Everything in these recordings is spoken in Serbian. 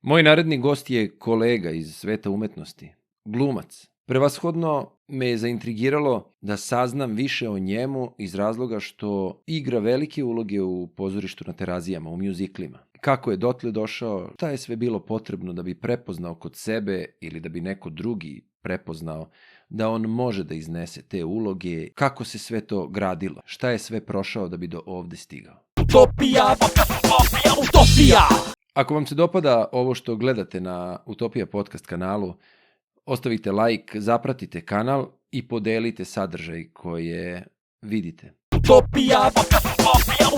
Moj naredni gost je kolega iz sveta umetnosti, glumac. Prevashodno me je zaintrigiralo da saznam više o njemu iz razloga što igra velike uloge u pozorištu na Terazijama, u mjuziklima. Kako je dotle došao, šta je sve bilo potrebno da bi prepoznao kod sebe ili da bi neko drugi prepoznao da on može da iznese te uloge, kako se sve to gradilo, šta je sve prošao da bi do ovde stigao. Utopija, utopija! Ako vam se dopada ovo što gledate na Utopija podcast kanalu, ostavite like, zapratite kanal i podelite sadržaj koje vidite. Utopija,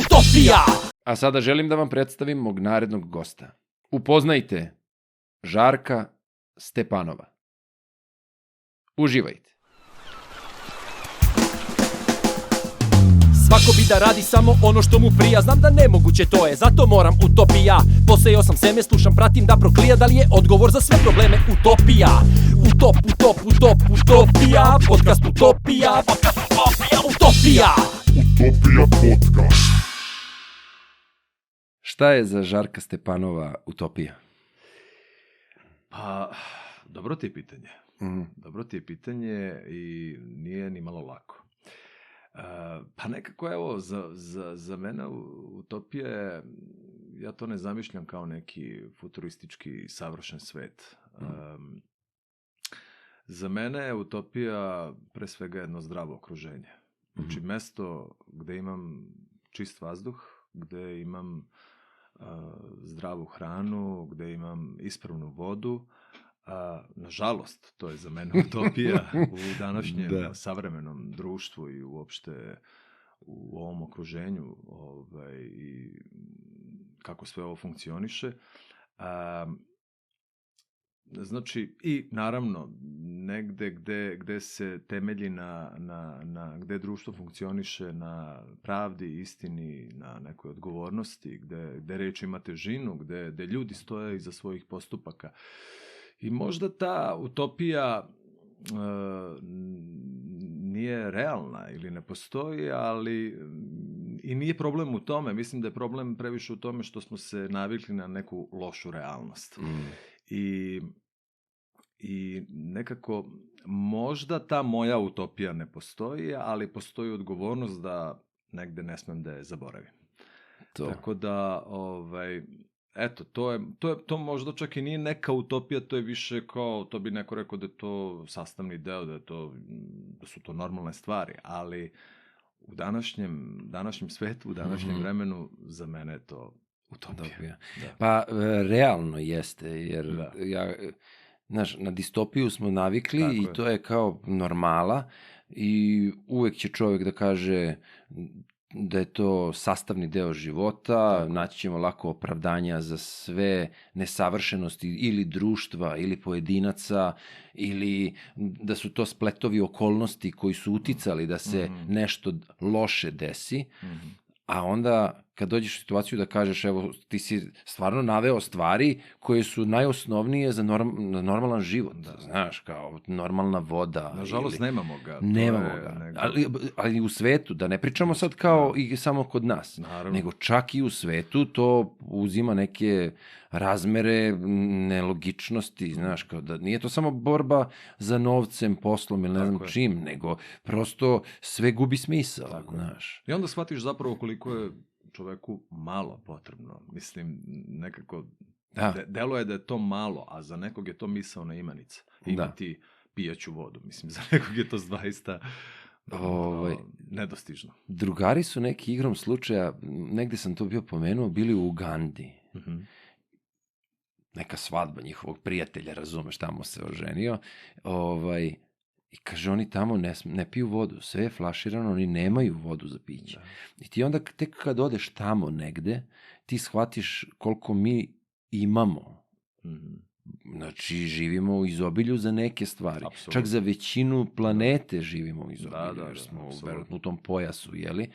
utopija! A sada želim da vam predstavim mog narednog gosta. Upoznajte Žarka Stepanova. Uživajte. Svako bi da radi samo ono što mu prija. Znam da nemoguće to je, zato moram utopija. Posejao sam seme, slušam, pratim da proklija. Da li je odgovor za sve probleme utopija? Utopija. Podcast utopija, utopija. Utopija podcast. Šta je za Žarka Stepanova utopija? Pa, dobro ti je pitanje. Dobro ti je pitanje i nije ni malo lako. Pa nekako, evo, za mene utopija je, ja to ne zamišljam kao neki futuristički savršen svet. Za mene je utopija pre svega jedno zdravo okruženje. Znači, mesto gde imam čist vazduh, gde imam zdravu hranu, gde imam ispravnu vodu. Nažalost, to je za mene utopija u današnjem savremenom društvu i uopšte u ovom okruženju i kako sve ovo funkcioniše. Znači, i naravno, negde gde se temelji gde društvo funkcioniše na pravdi, istini, na nekoj odgovornosti, gde reč ima težinu, gde ljudi stoje iza svojih postupaka. I možda ta utopija nije realna ili ne postoji, ali i nije problem u tome. Mislim da je problem previše u tome što smo se navikli na neku lošu realnost. I nekako možda ta moja utopija ne postoji, ali postoji odgovornost da negde ne smem da je zaboravim. Tako da, eto, to možda čak i nije neka utopija, to je više kao, to bi neko rekao da je to sastavni deo, da su to normalne stvari, ali u današnjem svetu, u današnjem vremenu, za mene je to utopija. Da. Pa, realno jeste, jer znaš, na distopiju smo navikli i to je kao normala i uvek će čovjek da kaže da je to sastavni deo života, naći ćemo lako opravdanja za sve nesavršenosti ili društva ili pojedinaca ili da su to spletovi okolnosti koji su uticali da se nešto loše desi, a onda kad dođeš u situaciju da kažeš, evo, ti si stvarno naveo stvari koje su najosnovnije za normalan život, znaš, kao normalna voda. Nažalost, nemamo ga. Nemamo ga, ali u svetu, da ne pričamo sad kao i samo kod nas, nego čak i u svetu to uzima neke razmere nelogičnosti, znaš, kao da nije to samo borba za novcem, poslom ili ne znam čim, nego prosto sve gubi smisao, znaš. I onda shvatiš zapravo koliko je čoveku malo potrebno. Mislim, nekako deluje da je to malo, a za nekog je to misaona imenica. Imati pijaću vodu. Mislim, za nekog je to zaista nedostižno. Drugari su neki igrom slučaja, negde sam to bio pomenuo, bili u Ugandi. Neka svadba njihovog prijatelja, razumeš, tamo se oženio. I kaže, oni tamo ne piju vodu, sve je flaširano, oni nemaju vodu za piće. I ti onda tek kad odeš tamo negde, ti shvatiš koliko mi imamo. Znači, živimo u izobilju za neke stvari. Absolutno. Čak za većinu planete živimo u izobilju, jer smo u tom pojasu, jeli?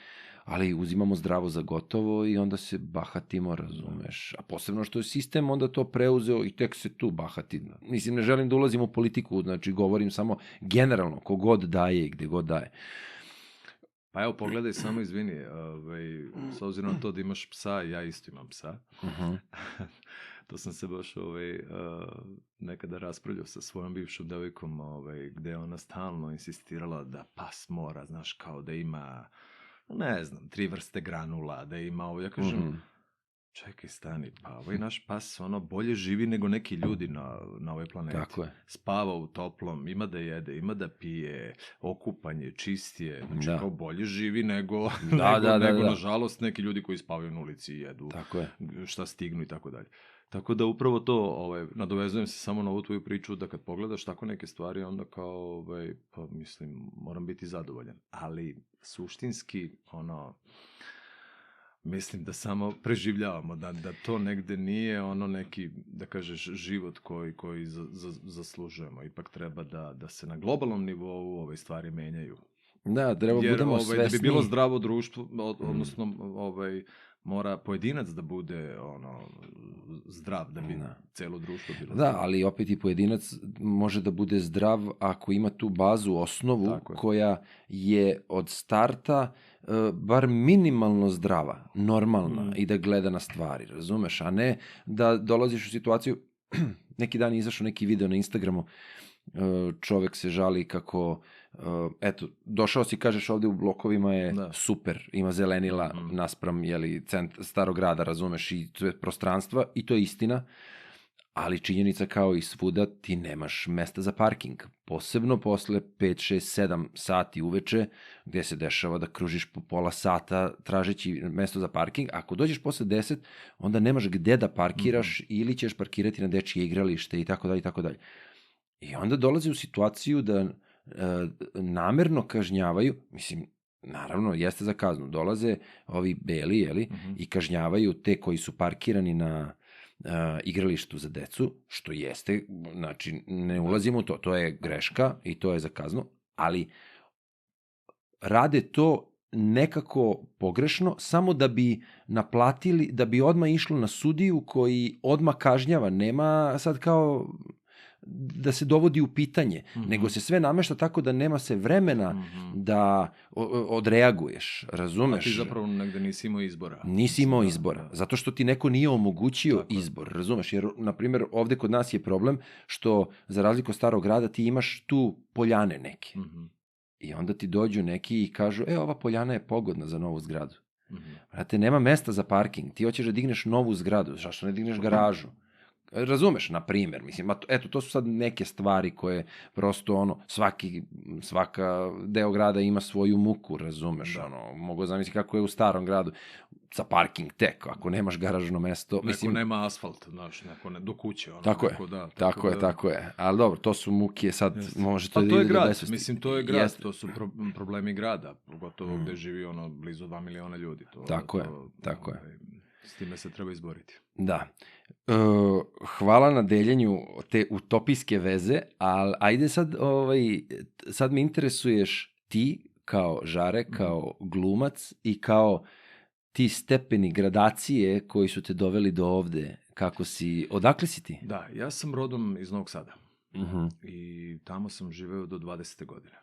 Ali uzimamo zdravo za gotovo i onda se bahatimo, razumeš. A posebno što je sistem onda to preuzeo i tek se tu bahati. Mislim, ne želim da ulazim u politiku, znači govorim samo generalno, kogod daje i gde god daje. Pa evo, pogledaj samo, izvini, s obzirom na to da imaš psa, ja isto imam psa. To sam se baš nekada raspravljao sa svojom bivšom devojkom, gde je ona stalno insistirala da pas mora, znaš, kao da ima, ne znam, 3 vrste granula, da ima ovo. Ja kažem, čekaj, stani, pa ovaj naš pas bolje živi nego neki ljudi na ovoj planeti. Tako je. Spava u toplom, ima da jede, ima da pije, okupanje, čistije, znači kao bolje živi nego, nažalost, neki ljudi koji spavaju na ulici i jedu šta stignu i tako dalje. Tako da upravo to, nadovezujem se samo na ovu tvoju priču, da kad pogledaš tako neke stvari, onda kao, pa mislim, moram biti zadovoljan. Ali suštinski, mislim da samo preživljavamo, da to negde nije neki, da kažeš, život koji zaslužujemo. Ipak treba da se na globalnom nivou ove stvari menjaju. Da, treba budemo svesni. Da bi bilo zdravo društvo, odnosno mora pojedinac da bude zdrav, da bi celo društvo bilo zdravo. Da, ali opet i pojedinac može da bude zdrav ako ima tu bazu, osnovu koja je od starta bar minimalno zdrava, normalna i da gleda na stvari, razumeš? A ne da dolaziš u situaciju, neki dan je izašao neki video na Instagramu, čovek se žali kako, eto, došao si, kažeš, ovde u blokovima je super, ima zelenila naspram, starog grada, razumeš, i prostranstva, i to je istina, ali činjenica kao i svuda, ti nemaš mesta za parking. Posebno posle 5, 6, 7 sati uveče, gde se dešava da kružiš po pola sata tražeći mesto za parking. Ako dođeš posle 10, onda nemaš gde da parkiraš ili ćeš parkirati na dečije igralište i tako dalje i tako dalje. I onda dolazi u situaciju da namerno kažnjavaju, mislim, naravno, jeste za kaznu, dolaze ovi beli, i kažnjavaju te koji su parkirani na igralištu za decu, što jeste, znači, ne ulazimo u to, to je greška i to je za kaznu, ali rade to nekako pogrešno, samo da bi naplatili, da bi odmah išlo na sudiju koji odmah kažnjava, nema sad kao da se dovodi u pitanje, nego se sve namešta tako da nema se vremena da odreaguješ, razumeš? A ti zapravo negde nisi imao izbora. Nisi imao izbora, zato što ti neko nije omogućio izbor, razumeš? Jer, na primjer, ovde kod nas je problem što, za razliku od starog grada, ti imaš tu poljane neke. I onda ti dođu neki i kažu, ova poljana je pogodna za novu zgradu. Brate, nema mesta za parking, ti hoćeš da digneš novu zgradu, zašto ne digneš garažu? Razumeš, na primjer, mislim, eto, to su sad neke stvari koje prosto, svaka deo grada ima svoju muku, razumeš, mogu zamisliti kako je u starom gradu, sa parking tek, ako nemaš garažno mesto. Neko nema asfalt, znaš, neko do kuće. Tako je, ali dobro, to su muke, sad možete da to je grad, mislim, to je grad, to su problemi grada, pogotovo gde živi blizu 2 miliona ljudi. Tako je. S time se treba izboriti. Da. Hvala na deljenju te utopijske veze, ali ajde sad me interesuješ ti kao Žare, kao glumac i kao ti stepeni gradacije koji su te doveli do ovde. Odakle si ti? Da, ja sam rodom iz Novog Sada i tamo sam živeo do 20. godine.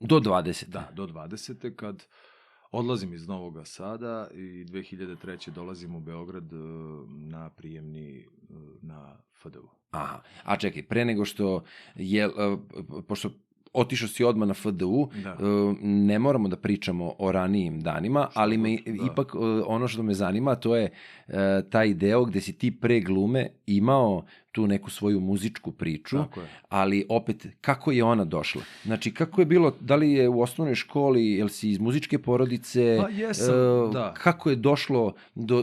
Do 20. Da, do 20. kad odlazim iz Novog Sada i 2003. dolazim u Beograd na prijemni na FDU. Aha, a čekaj, pre nego što pošto otišao si odmah na FDU, ne moramo da pričamo o ranijim danima, ali me ipak ono što me zanima, to je taj deo gde si ti pre glume imao tu neku svoju muzičku priču, ali opet, kako je ona došla? Znači, kako je bilo, da li je u osnovnoj školi, jel si iz muzičke porodice? Pa jesam, da. Kako je došlo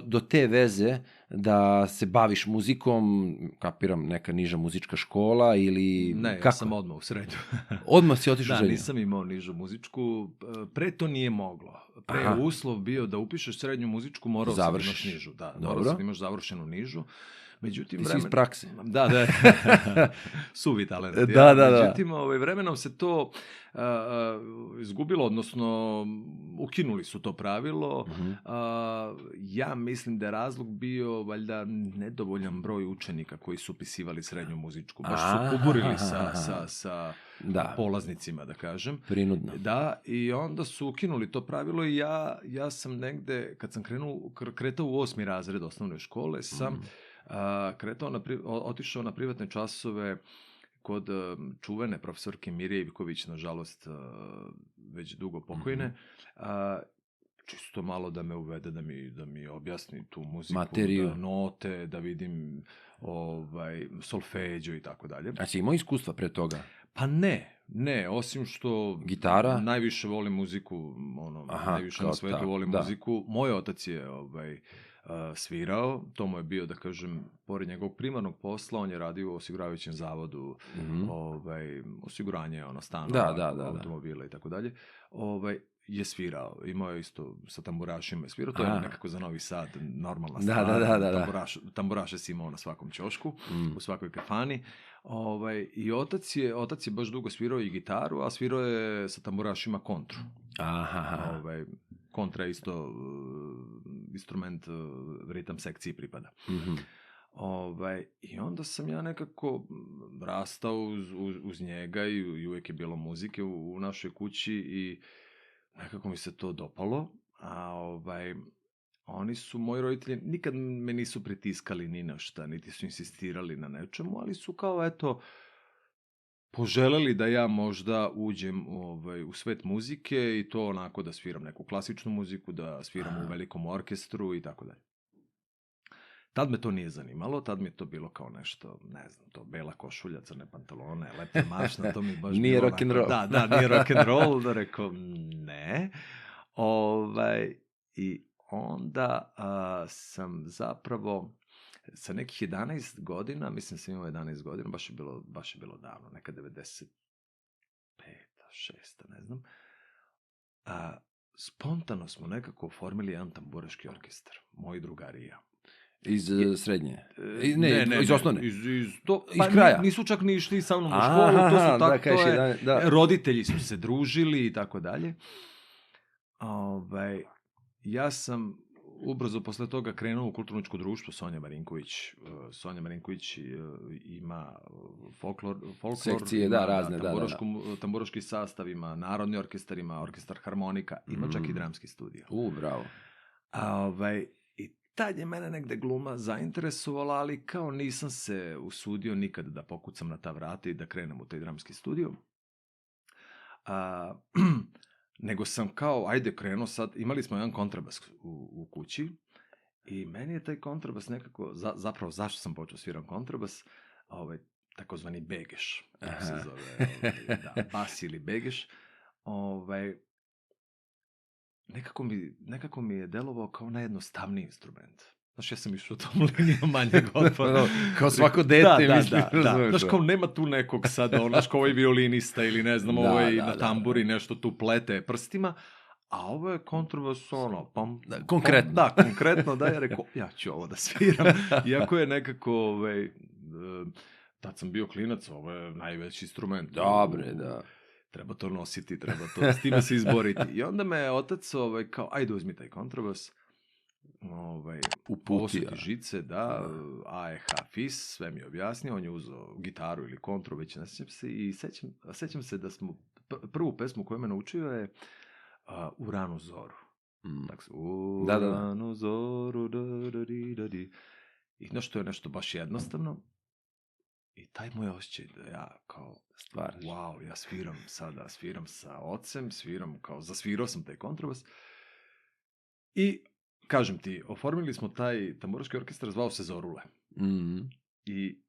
do te veze da se baviš muzikom, kapiram, neka niža muzička škola ili... Ne, ja sam odmah u srednju. Odmah si otišao u srednju? Da, nisam imao nižu muzičku. Pre to nije moglo. Pre je uslov bio da upišeš srednju muzičku, morao sam imaš nižu. Da, morao sam imaš završenu nižu. Međutim, ti si iz prakse. Da. Suvi talent. Da. Međutim, vremenom se to izgubilo, odnosno ukinuli su to pravilo. Ja mislim da je razlog bio valjda nedovoljan broj učenika koji su upisivali srednju muzičku. Baš su kuburili sa polaznicima, da kažem. Prinudno. Da, i onda su ukinuli to pravilo i ja sam negde, kad sam kretao u 8. razred osnovne škole, sam otišao na privatne časove kod čuvene profesorke Mirje Ivković, nažalost već dugo pokojne, čisto malo da me uvede, da mi objasni tu muziku, materiju, da note, da vidim solfeđo i tako dalje. A si imao iskustva pre toga? Pa ne, osim što gitara? Najviše volim muziku, najviše na svetu volim muziku. Moj otac je svirao, to mu je bio, da kažem, pored njegovog primarnog posla, on je radio u osiguravajućem zavodu, osiguranje stanova, automobila i tako dalje. Je svirao, imao je isto sa tamburašima svirao, to je nekako za Novi Sad normalna stvar. Da. Tamburaše si imao na svakom ćošku, u svakoj kafani. I otac je baš dugo svirao i gitaru, a svirao je sa tamburašima kontru. Kontra je isto instrument ritam sekciji pripada. I onda sam ja nekako rastao uz njega i uvijek je bilo muzike u našoj kući i nekako mi se to dopalo, a oni su, moji roditelji, nikad me nisu pritiskali ni na šta, niti su insistirali na nečemu, ali su kao, poželeli da ja možda uđem u svet muzike i to onako da sviram neku klasičnu muziku, da sviram u velikom orkestru i tako dalje. Tad me to nije zanimalo, tad mi je to bilo kao nešto, ne znam, to bela košulja, crne pantalone, lepa mašna, to mi baš nije bilo rock'n'roll. Da, nije rock'n'roll, da rekao, ne. I onda sam zapravo sa nekih 11 godina, mislim sam imao 11 godina, baš je bilo davno, neka 95. 6. ne znam, spontano smo nekako oformili jedan tamburaški orkestar, moji drugari i ja. Iz srednje? Iz osnovne? Iz kraja? Nisu čak ni išli sa mnom u školu, to su tako, roditelji su se družili i tako dalje. Ja sam ubrzo posle toga krenuo u kulturničko društvo Sonja Marinković. Sonja Marinković ima folklor, sekcije, razne, tamburaški sastav, ima narodni orkestar, ima orkestar harmonika, ima čak i dramski studio. Bravo. I tad je mene negde gluma zainteresovala, ali kao nisam se usudio nikad da pokucam na ta vrata i da krenem u taj dramski studio. Nego sam kao, krenuo sad, imali smo jedan kontrabas u kući i meni je taj kontrabas nekako, zapravo zašto sam počeo sviram kontrabas, takozvani begeš, kako se zove, bas ili begeš, nekako mi je delovao kao najjednostavniji instrument. Znaš, ja sam išao tom linijom manjeg otpora. Kao svako dete, mislim. Znaš, kao nema tu nekog sad, znaš, kao ovaj violinista ili ne znam, ovaj na tamburi nešto tu plete prstima, a ovo je kontrabas, konkretno. Konkretno, ja rekao, ja ću ovo da sviram. Iako je nekako, tad sam bio klinac, ovo je najveći instrument. Dobre, da. Treba to nositi, treba to, s time se izboriti. I onda me je otac kao, ajde uzmi taj kontrabas, posjeti žice, AEH FIS, sve mi je objasnio, on je uzeo gitaru ili kontru, već ne sjećam se, i sećam se da smo, prvu pesmu koju me naučio je U ranu zoru. U ranu zoru, i nešto je nešto baš jednostavno. I taj moj osjećaj da ja kao stvaraš. Wow, ja sviram sa ocem, zasvirao sam taj kontrabas. I kažem ti, oformili smo taj tamburaški orkestar, zvao se Zorule. I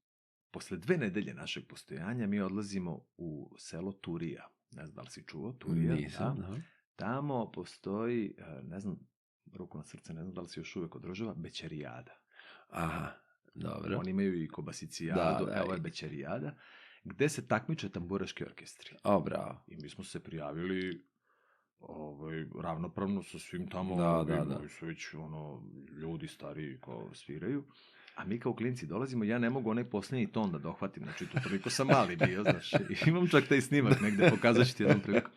posle 2 nedelje našeg postojanja mi odlazimo u selo Turija. Ne znam da li si čuo, Turija. Nisam, da. Tamo postoji, ne znam, ruku na srce, ne znam da li se još uvek održava, Bećerijada. Aha, dobro. Oni imaju i Kobasicijadu, evo je Bećerijada, gde se takmiče tamburaški orkestri. Bravo. I mi smo se prijavili ravnopravno sa svim tamo, koji su već ljudi stariji kao sviraju. A mi kao klinci dolazimo, ja ne mogu onaj posljednji ton da dohvatim, znači tu toliko sam mali bio, znaš. I imam čak taj snimak negde, pokazat ću ti jednom priliku.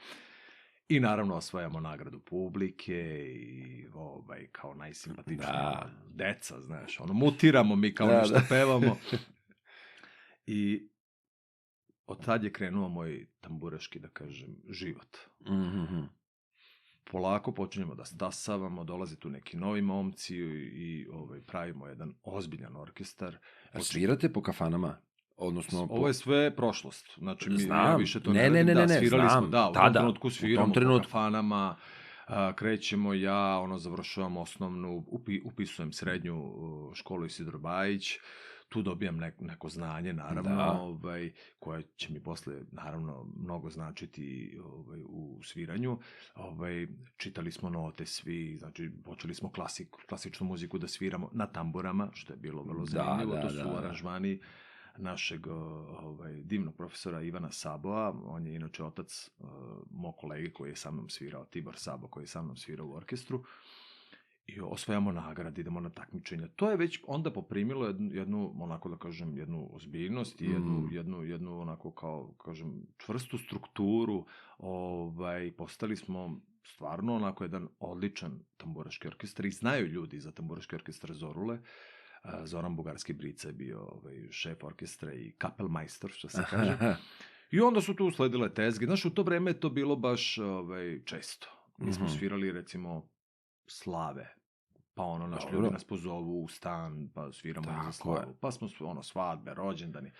I naravno osvajamo nagradu publike i kao najsimpatičnija deca, znaš, mutiramo mi kao nešto pevamo. I od tad je krenuo moj tamburaški, da kažem, život. Mhm. Polako počinjemo da stasavamo, dolaze tu neki novi momci i pravimo jedan ozbiljan orkestar. A svirate po kafanama? Odnosno, Ovo je sve prošlost. Znači, Znam. ja više to Ne, ne radim. ne, Svirali znam. smo, da, u Tada, tom trenutku sviramo u tom trenutku. po kafanama, krećemo ja, završavam osnovnu, upisujem srednju školu Isidro Bajić, tu dobijam neko znanje, naravno, koje će mi posle, naravno, mnogo značiti u sviranju. Čitali smo note svi, znači, počeli smo klasičnu muziku da sviramo na tamburama, što je bilo vrlo zanimljivo. To su aranžmani našeg divnog profesora Ivana Saboa. On je inače otac mog kolege koji je sa mnom svirao, Tibor Sabo, koji je sa mnom svirao u orkestru. I osvajamo nagrade, idemo na takmičenja. To je već onda poprimilo jednu, onako da kažem, jednu ozbiljnost i jednu onako kao, kažem, čvrstu strukturu. Postali smo stvarno onako jedan odličan tamburaški orkestar i znaju ljudi za tamburaški orkestar Zorule. Zoran Bugarski-Brica je bio šef orkestra i kapelmajstor, što se kaže. I onda su tu usledile tezge. Znaš, u to vreme je to bilo baš često. Mi smo svirali, recimo, slave. Pa naš ljudi nas pozovu u stan, pa sviramo za slavu. Pa smo svadbe, rođendani.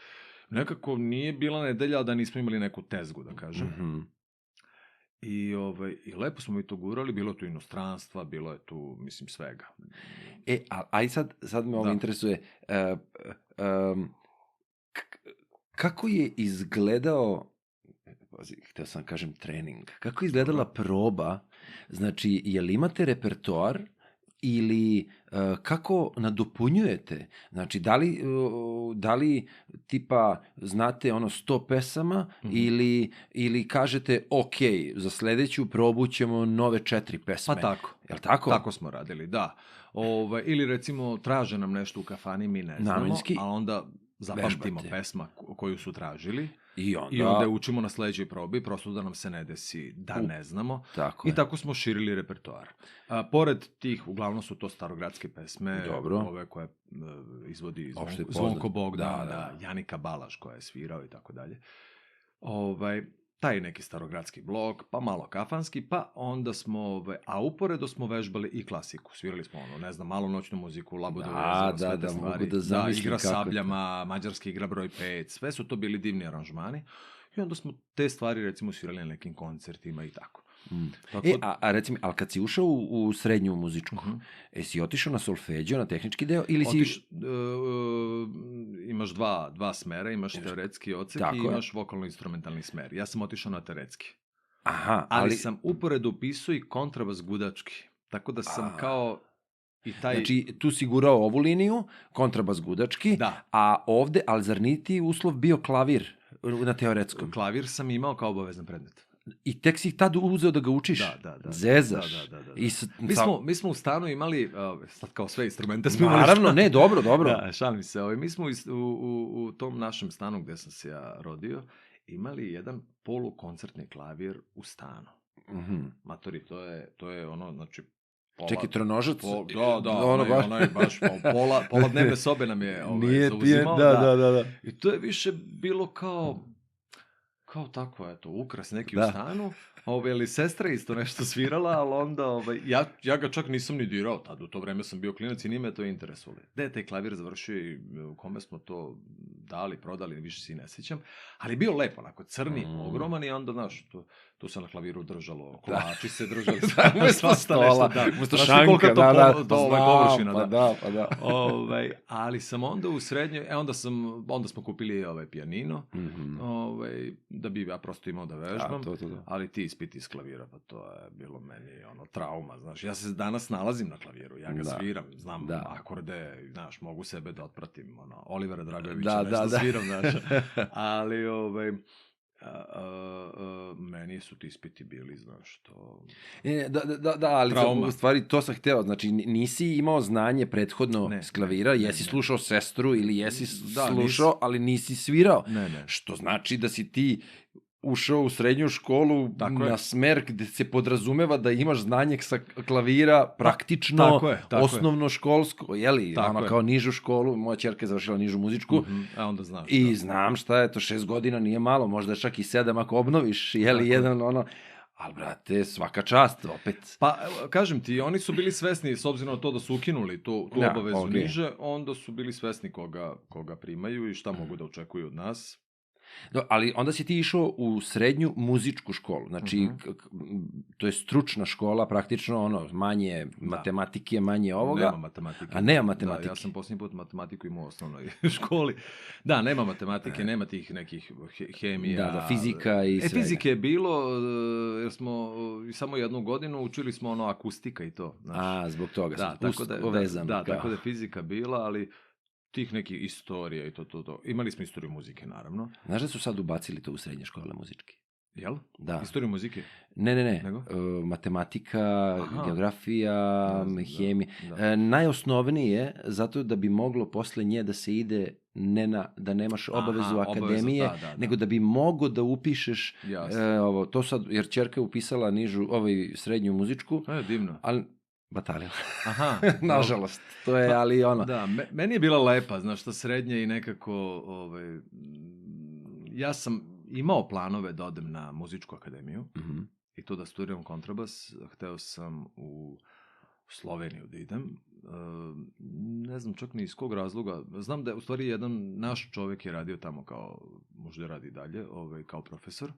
Nekako nije bila nedelja da nismo imali neku tezgu, da kažem. I lepo smo mi to gurali, bilo je tu inostranstva, bilo je tu, mislim, svega. Aj sad me ovo interesuje. Kako je izgledao, htio sam kažem trening, kako je izgledala proba, znači, je li imate repertoar ili kako nadopunjujete? Znači, da li tipa znate 100 pesama ili kažete ok, za sledeću probu ćemo nove 4 pesme? Pa tako. Jel tako? Tako smo radili, da. Ili recimo traže nam nešto u kafani, mi ne znamo, namenski, a onda zapamtimo pesma koju su tražili. I onda učimo na sledećoj probi, prosto da nam se ne desi da ne znamo. Tako smo širili repertoar. Pored tih, uglavnom su to starogradske pesme, ove koje izvodi Zvonko Bogdan, Janika Balaš koja je svirao i tako dalje. Taj neki starogradski blok, pa malo kafanski, pa onda smo, a uporedo smo vežbali i klasiku. Svirali smo malo noćnu muziku, Labudu vezano, sve te stvari. Da, igra sabljama, mađarski igra broj 5, sve su to bili divni aranžmani. I onda smo te stvari, recimo, svirali na nekim koncertima i tako. Recimo, ali kad si ušao u srednju muzičku, si otišao na solfeđio, na tehnički deo, ili si... Imaš dva smera, imaš teoretski odsek i imaš vokalno-instrumentalni smer. Ja sam otišao na teoretski. Ali sam uporedo upisao i kontrabas gudački. Tako da sam kao... Znači, tu si gurao ovu liniju, kontrabas gudački, a ovde, ali zar niti uslov bio klavir na teoretskom? Klavir sam imao kao obavezan predmet. I tek si ih tad uzeo da ga učiš? Da. Zezaš? Da. Mi smo u stanu imali, sad kao sve instrumente smo imali. Naravno, ne, dobro. Da, šalim se. Mi smo u tom našem stanu gde sam se ja rodio, imali jedan polukoncertni klavir u stanu. Matori, to je ono, znači... Čekaj, tronožac? Ono je baš pola dnevne sobe nam je zauzimao. Da. I to je više bilo kao tako, eto, ukras neki u stanu, ali sestra isto nešto svirala, ali onda, ja ga čak nisam ni dirao tad, u to vreme sam bio klinac i nije me to interesovalo. Gde je taj klavir završio i kome smo to dali, prodali, više se i ne sjećam, ali bio lepo, onako, crni, ogroman i onda, znaš, tu se na klaviru držalo, kolači se držali, svašta nešto, umesto šanka, površina, pa da. Ali sam onda u srednjoj, onda smo kupili pijanino, da bi ja prosto imao da vežbam, ali ti ispiti iz klavira, pa to je bilo meni trauma, znaš, ja se danas nalazim na klaviru, ja ga sviram, znam akorde, znaš, mogu sebe da otpratim, Olivera Dragojevića nešto sviram, znaš, ali meni su ti ispiti bili, znaš, to... Da, ali u stvari to sam hteo, znači nisi imao znanje prethodno s klavira, jesi slušao sestru ili jesi slušao, ali nisi svirao, što znači da si ti ušao u srednju školu na smer gde se podrazumeva da imaš znanje sa klavira praktično osnovno školsko, jeli, ono kao nižu školu, moja ćerka je završila nižu muzičku, a onda znaš. I znam šta je to, 6 godina nije malo, možda čak i 7 ako obnoviš, jeli, jedan ono, ali, brate, svaka čast, opet. Pa, kažem ti, oni su bili svesni, s obzirom na to da su ukinuli tu obavezu niže, onda su bili svesni koga primaju i šta mogu da očekuju od nas. Ali onda si ti išao u srednju muzičku školu, znači to je stručna škola, praktično ono, manje matematike, manje ovoga. Nema matematike. A nema matematike. Da, ja sam posljednji put matematiku imao u osnovnoj školi. Da, nema matematike, nema tih nekih hemija. Da, fizika i svega. Fizike je bilo, jer smo samo jednu godinu učili smo ono akustika i to. Znaš. Zbog toga sam povezan. Da, tako da je fizika bila, ali tih nekih istorija i to. Imali smo istoriju muzike, naravno. Znaš da su sad ubacili to u srednje škole muzičke? Jel? Da. Istoriju muzike? Ne. Matematika, geografija, hemija. Najosnovnije, zato da bi moglo posle nje da se ide da nemaš obavezu akademije, nego da bi mogo da upišeš ovo. To sad, jer ćerka je upisala srednju muzičku. Divno. Ali batalila. Nažalost. To je, ali ono. Da, meni je bila lepa, znaš, ta srednja i nekako, ja sam imao planove da odem na muzičku akademiju i to da studiram kontrabas. Hteo sam u Sloveniju da idem. Ne znam čak ni iz kog razloga. Znam da je u stvari jedan naš čovek je radio tamo možda radi dalje, kao profesor.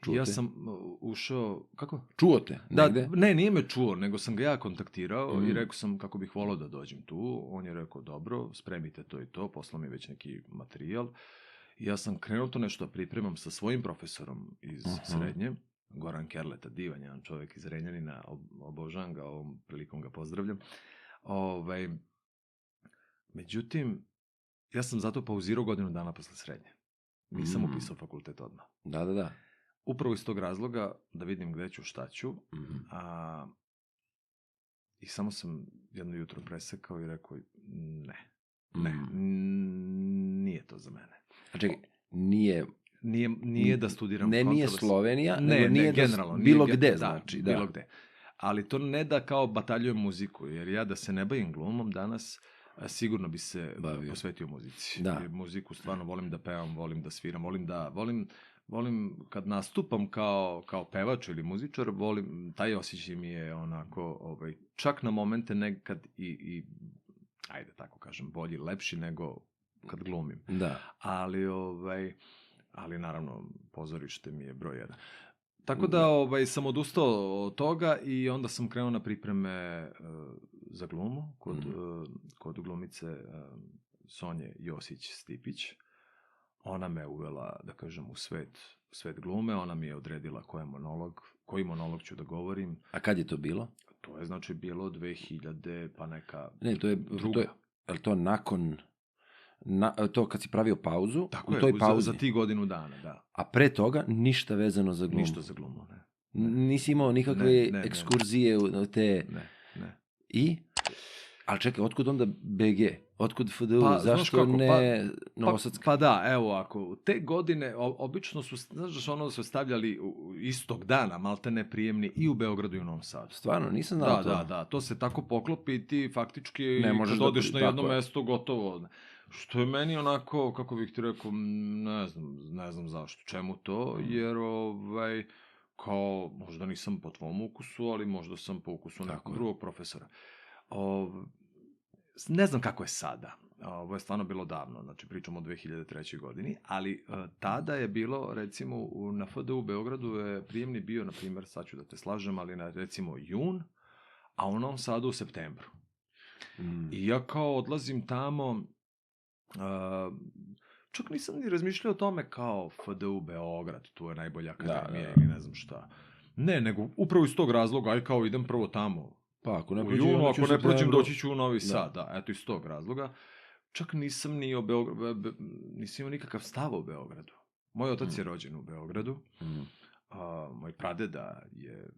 Čuo ja sam ušao... Kako? Čuo te? Negde? Ne, nije me čuo, nego sam ga ja kontaktirao i rekao sam kako bih volao da dođem tu. On je rekao, dobro, spremite to i to, poslao mi već neki materijal. Ja sam krenuo to nešto pripremam sa svojim profesorom iz srednje, Goran Kerleta, divan jedan čovjek iz Renjanina, obožavam ga, ovom prilikom ga pozdravljam. Međutim, ja sam zato pauzirao godinu dana posle srednje. Nisam upisao fakultet odmah. Da. Upravo iz tog razloga da vidim gde ću, šta ću. I samo sam jedno jutro presekao i rekao, nije to za mene. Čekaj, Nije da studiram kontrabas. Nije Slovenija, nego nije generalno. Bilo gde, znači. Bilo gde. Ali to ne da kao bataljujem muziku, jer ja da se ne bavim glumom danas, sigurno bi se posvetio muzici. Jer muziku stvarno volim da pevam, volim da sviram, volim kad nastupam kao pevač ili muzičar, taj osjećaj mi je onako, čak na momente nekad i ajde tako kažem, bolji, lepši nego kad glumim. Da. Ali naravno, pozorište mi je broj 1. Tako da sam odustao od toga i onda sam krenuo na pripreme za glumu kod glumice Sonje Josić-Stipić. Ona me uvela, da kažem, u svet glume. Ona mi je odredila koji monolog ću da govorim. A kad je to bilo? To je znači bilo 2000, pa neka druga. Je to nakon... to kad si pravio pauzu, tako u toj pauzi. Za ti godinu dana, da. A pre toga ništa vezano za glumu. Ništa za glumu, ne. Nisi imao nikakve ekskurzije u te... Ne. I? Ali čekaj, otkud onda BG? Otkud FDU? Zašto ne Novosadska? Pa da, evo ako, te godine obično su, znaš ono su stavljali istog dana, malte ne prijemni i u Beogradu i u Novom Sadu. Stvarno, nisam znao to. Da, to se tako poklopi i ti faktički kad odeš na jedno mesto gotovo. Što je meni onako, kako bih ti rekao, ne znam zašto, čemu to, jer kao, možda nisam po tvom ukusu, ali možda sam po ukusu nekog drugog profesora. Ne znam kako je sada, ovo je stvarno bilo davno, znači pričamo o 2003. godini, ali tada je bilo, recimo, na FDU u Beogradu je prijemni bio, na primjer, sad ću da te slažem, ali na recimo jun, a u Novom Sadu u septembru. I ja kao odlazim tamo, čak nisam ni razmišljao o tome kao FDU Beograd, tu je najbolja akademija ili ne znam šta. Ne, nego upravo iz tog razloga, aj kao idem prvo tamo. Pa, ako ne prođem, doći ću u Novi Sad, da, eto iz tog razloga. Čak nisam ni nisam imao nikakav stav o Beogradu. Moj otac je rođen u Beogradu, moj pradeda je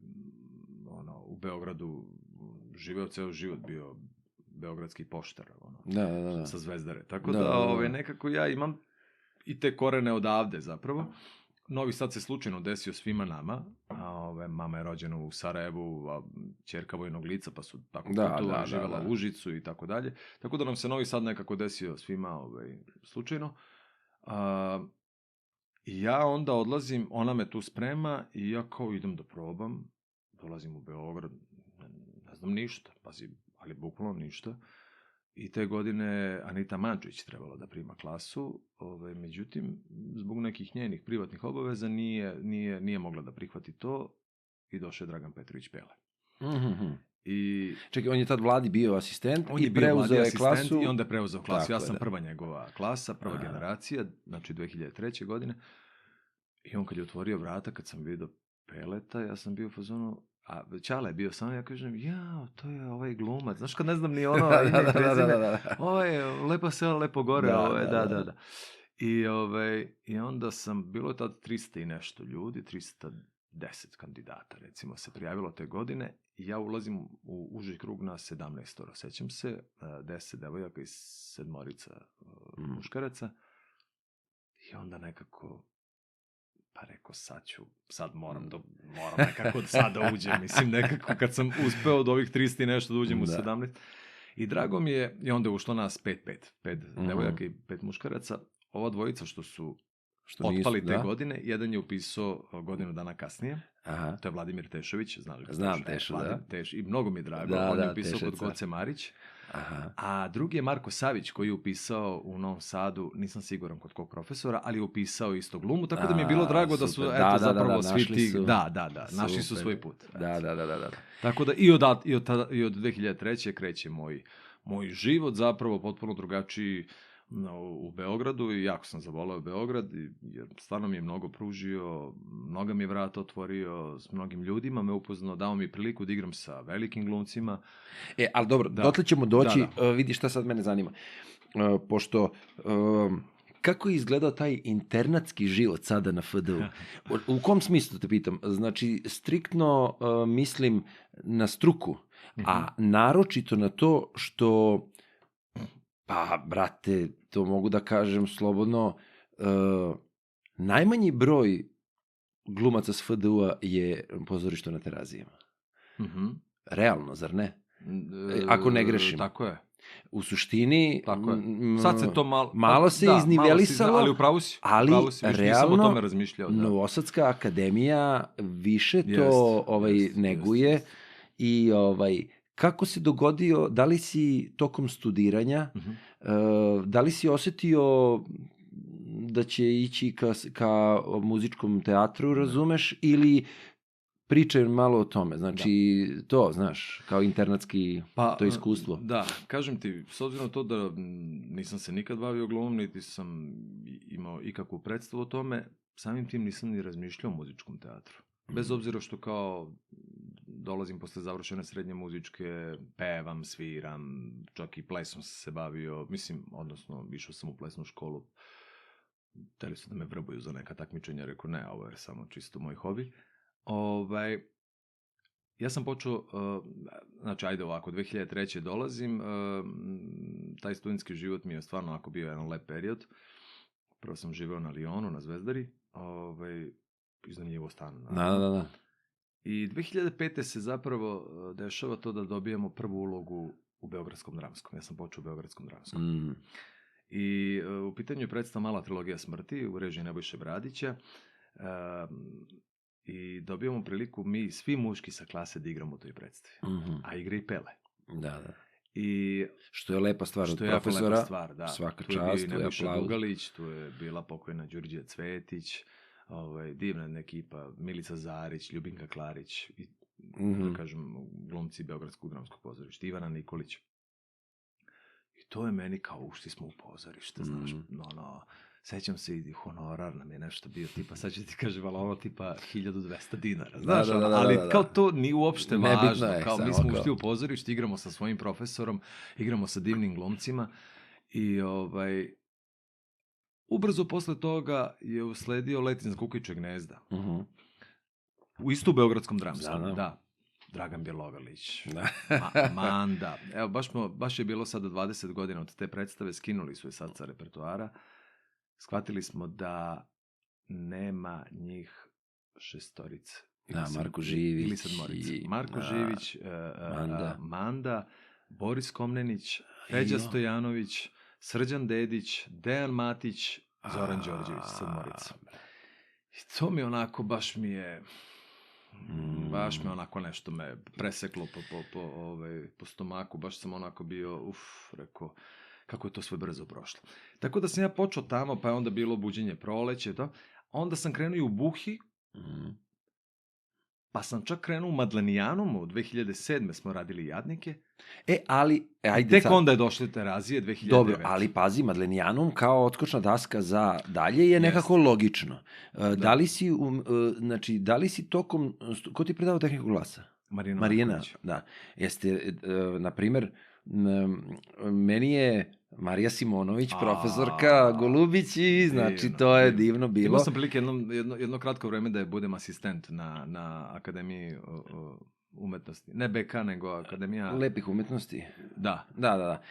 u Beogradu živeo ceo život, bio beogradski poštar, sa Zvezdare. Tako da nekako ja imam i te korene odavde zapravo. Novi Sad se slučajno desio svima nama. Mama je rođena u Sarajevu, a ćerka vojnog lica, pa su tako živjela u Užicu i tako dalje. Tako da nam se Novi Sad nekako desio svima slučajno. I ja onda odlazim, ona me tu sprema i ja kao idem da probam. Dolazim u Beograd, ne znam ništa, pazi, ali bukvalno ništa. I te godine Anita Mančić trebala da prima klasu, međutim, zbog nekih njenih privatnih obaveza nije mogla da prihvati to i došao je Dragan Petrović Pele. Mm-hmm. I čekaj, on je tad Vladi bio asistent i preuzeo je klasu. I onda je preuzeo klasu. Tako, ja sam prva njegova klasa, prva generacija, znači 2003. godine. I on kad je otvorio vrata, kad sam vidio Peleta, ja sam bio u fazonu, a Čale je bio sam, ja kažem, to je ovaj glumac. Znaš kad ne znam ni ono ime i prezime. Ovo je lepo selo, lepo gore. Da. I onda bilo je tad 300 i nešto ljudi, 310 kandidata, recimo, se prijavilo te godine. I ja ulazim u uži krug na 17, sećam se, 10 devojaka i 7 muškaraca. I onda nekako, pa rekao, sad moram nekako sad da uđem. Mislim, nekako kad sam uspeo od ovih 300 i nešto da uđem u 17. I drago mi je, i onda je ušlo nas 5 devojaka i 5 muškaraca. Ova dvojica što otpali te godine, jedan je upisao godinu dana kasnije. Aha. To je Vladimir Tešović, znam Tešu, da. I mnogo mi je drago, on je upisao kod Goce Marić. Aha. A drugi je Marko Savić koji je upisao u Novom Sadu, nisam siguran kod kog profesora, ali je upisao isto glumu, tako da mi je bilo drago da su zapravo svi ti... Našli su svoj put. Da. Tako da i od 2003. kreće moj život, zapravo potpuno drugačiji u Beogradu i jako sam zavoleo Beograd jer stvarno mi je mnogo pružio, mnoga mi je vrata otvorio, s mnogim ljudima me upoznao, dao mi priliku da igram sa velikim glumcima. Ali dobro, dotle ćemo doći, vidi šta sad mene zanima. Pošto, kako je izgledao taj internatski život sada na FDU? U kom smislu te pitam? Znači, striktno mislim na struku, a naročito na to što... Pa, brate, to mogu da kažem slobodno, najmanji broj glumaca s FDU-a je pozorište na Terazijama. Mm-hmm. Realno, zar ne? Ako ne grešim. Tako je. U suštini... Tako je. Sad se to malo se iznivelisalo, ali upravo si. Ali realno, nisam o tome razmišljao. Novosadska akademija više to neguje i kako se dogodio, da li si tokom studiranja, da li si osetio da će ići ka muzičkom teatru, razumeš, ili pričaj malo o tome, znači to, znaš, kao internatski to iskustvo. Da, kažem ti, s obzirom na to da nisam se nikad bavio glumom, niti sam imao ikakvu predstavu o tome, samim tim nisam ni razmišljao o muzičkom teatru. Bez obzira što kao dolazim posle završene srednje muzičke, pevam, sviram, čak i plesom sam se bavio, odnosno išao sam u plesnu školu, hteli su da me vrbuju za neka takmičenja, rekao ne, ovo je samo čisto moj hobi. Ja sam počeo, znači ajde ovako, 2003. dolazim, taj studentski život mi je stvarno ako bio jedan lep period. Prvo sam živeo na Lionu, na Zvezdari, iznajmljivo stan. Da. I 2005. se zapravo dešava to da dobijemo prvu ulogu u Beogradskom dramskom. Ja sam počeo u Beogradskom dramskom. I u pitanju je predstava Mala trilogija smrti u režiji Nebojše Bradića. I dobijamo priliku mi, svi muški sa klase, da igramo u toj predstavi. A igra i Pele. Da. I što je lepa stvar od profesora. Lepa stvar, da. Svaka čast, tu je Nebojša Dugalić, tu je bila pokojna Đurđija Cvetić, divna ekipa, Milica Zarić, Ljubinka Klarić i da kažem glumci Beogradskog dramskog pozorišta, Ivana Nikolić. I to je meni kao ušli smo u pozorište, znaš, sećam se i honorar nam je nešto bio, tipa, sad ću ti kažem, ali ono tipa 1200 dinara, znaš, ali kao to nije uopšte važno, kao mi smo ušli u pozorište, igramo sa svojim profesorom, igramo sa divnim glumcima i ubrzo posle toga je usledio Let iz kukavičjeg gnezda. U istu Beogradskom dramskom, da. Dragan Bjelogrlić, Manda. Evo, baš je bilo sada 20 godina od te predstave, skinuli su je sad sa repertoara. Shvatili smo da nema njih 6. Da, Marko Živić ili 7. i Marko Živić, Manda, Boris Komnenić, Peđa Stojanović, Srđan Dedić, Dejan Matić, Zoran Đorđević, 7. I to mi onako, baš mi je onako nešto me preseklo po stomaku, baš sam onako bio, rekao, kako je to sve brzo prošlo. Tako da sam ja počeo tamo, pa je onda bilo Buđenje proleće, to. Onda sam krenuo i u Buhi, pa sam čak krenuo u Madlenijanumu, 2007. smo radili Jadnike. Ali, ajde tek sad. onda je došlo Terazije 2009. Dobro, ali pazi, Madlenijanum kao odskočna daska za dalje je nekako logično. Da li si tokom, ko ti je predavao tehniku glasa? Marijana, da. Jeste, na primer, meni je Marija Simonović, profesorka Golubić i znači to je divno bilo. Imao sam prilike jedno kratko vreme da je budem asistent na Akademiji umetnosti. Ne BK, nego Akademija... Lepih umetnosti. Da. Da.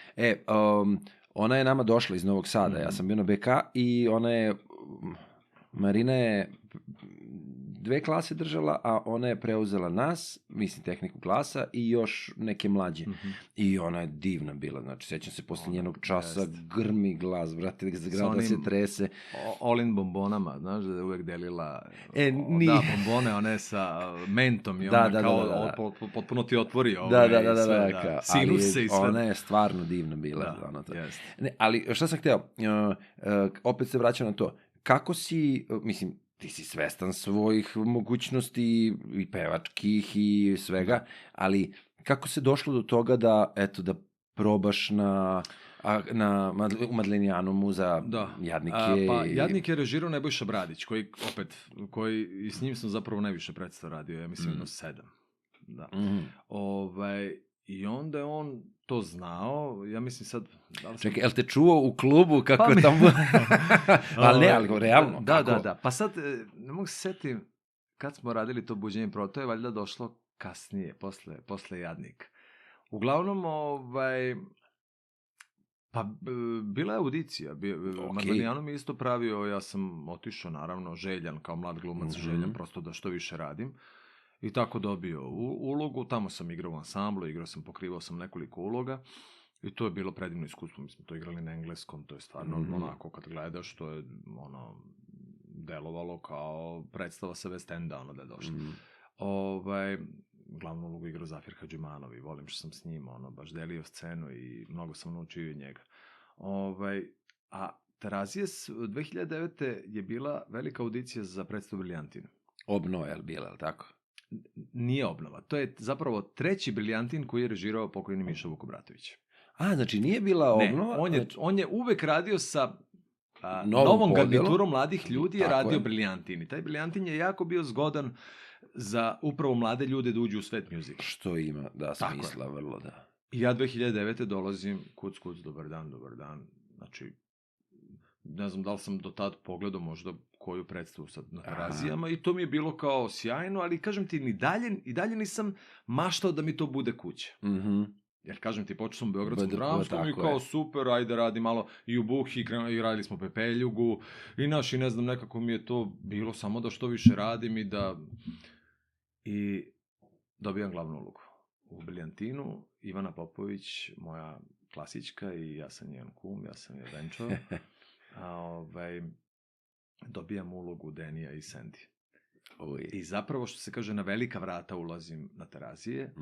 Ona je nama došla iz Novog Sada, ja sam bio na BK i Marina je 2 klase držala, a ona je preuzela nas, mislim tehniku glasa i još neke mlađe. I ona je divna bila, znači sećam se posle njenog časa grmi glas, brate, zgrada se trese. Olin bombonama, znaš da je uvek delila da, bombone, one sa mentom i ona kao potpuno ti otvori sinuse i sve. Ona je stvarno divna bila. Ali šta sam hteo, opet se vraćam na to, kako si, mislim, ti si svestan svojih mogućnosti i pevačkih i svega, ali kako se došlo do toga da probaš u Madlenijanumu za Jadnike? Pa Jadnike je režirao Nebojša Bradić, koji i s njim sam zapravo najviše predstav radio, ja mislim 7. Da. I onda je on to znao, ja mislim sad... Čekaj, jel te čuo u klubu kako je tamo... ali ne, ali realno. Da. Pa sad, ne mogu se setiti kad smo radili to Buđenje proleće, to je valjda došlo kasnije, posle Jadnika. Uglavnom, pa bila je audicija. Madlenijanum je isto pravio, ja sam otišao, naravno, željan, kao mlad glumac, željan, prosto da što više radim. I tako dobio ulogu, tamo sam igrao u ansamblu, pokrivao sam nekoliko uloga i to je bilo predivno iskustvo, mi smo to igrali na engleskom, to je stvarno onako kad gledaš, to je delovalo kao predstava sa West Enda, da je došla. Glavnu ulogu igrao Zafir Hadžimanovi i volim što sam s njim, baš delio scenu i mnogo sam naučio od njega. A Terazijes 2009. je bila velika audicija za predstavu Briljantin. Obnova je bila, ali tako? Nije obnova. To je zapravo 3. Briljantin koji je režirao pokojni Miša Vukobratović. Znači nije bila obnova? Ne, on je uvek radio sa novom garniturom mladih ljudi, je radio Briljantin. I taj Briljantin je jako bio zgodan za upravo mlade ljude da uđu u svet muzike. Što ima, smisla vrlo, da. I ja 2009. dolazim, kuc, dobar dan. Znači, ne znam da li sam do tad pogledao možda koju predstavu sad na Terazijama i to mi je bilo kao sjajno, ali kažem ti, i dalje nisam maštao da mi to bude kuća. Jer kažem ti, počeo sam u Beogradskom dramskom i kao super, ajde radi malo i u Buhi, i radili smo Pepeljugu i ne znam, nekako mi je to bilo samo da što više radim i dobijam glavnu ulogu. U Briljantinu, Ivana Popović, moja klasička i ja sam njen kum, ja sam je venčao. Dobijam ulogu Denija i Sandy. I zapravo, što se kaže, na velika vrata ulazim na Terazije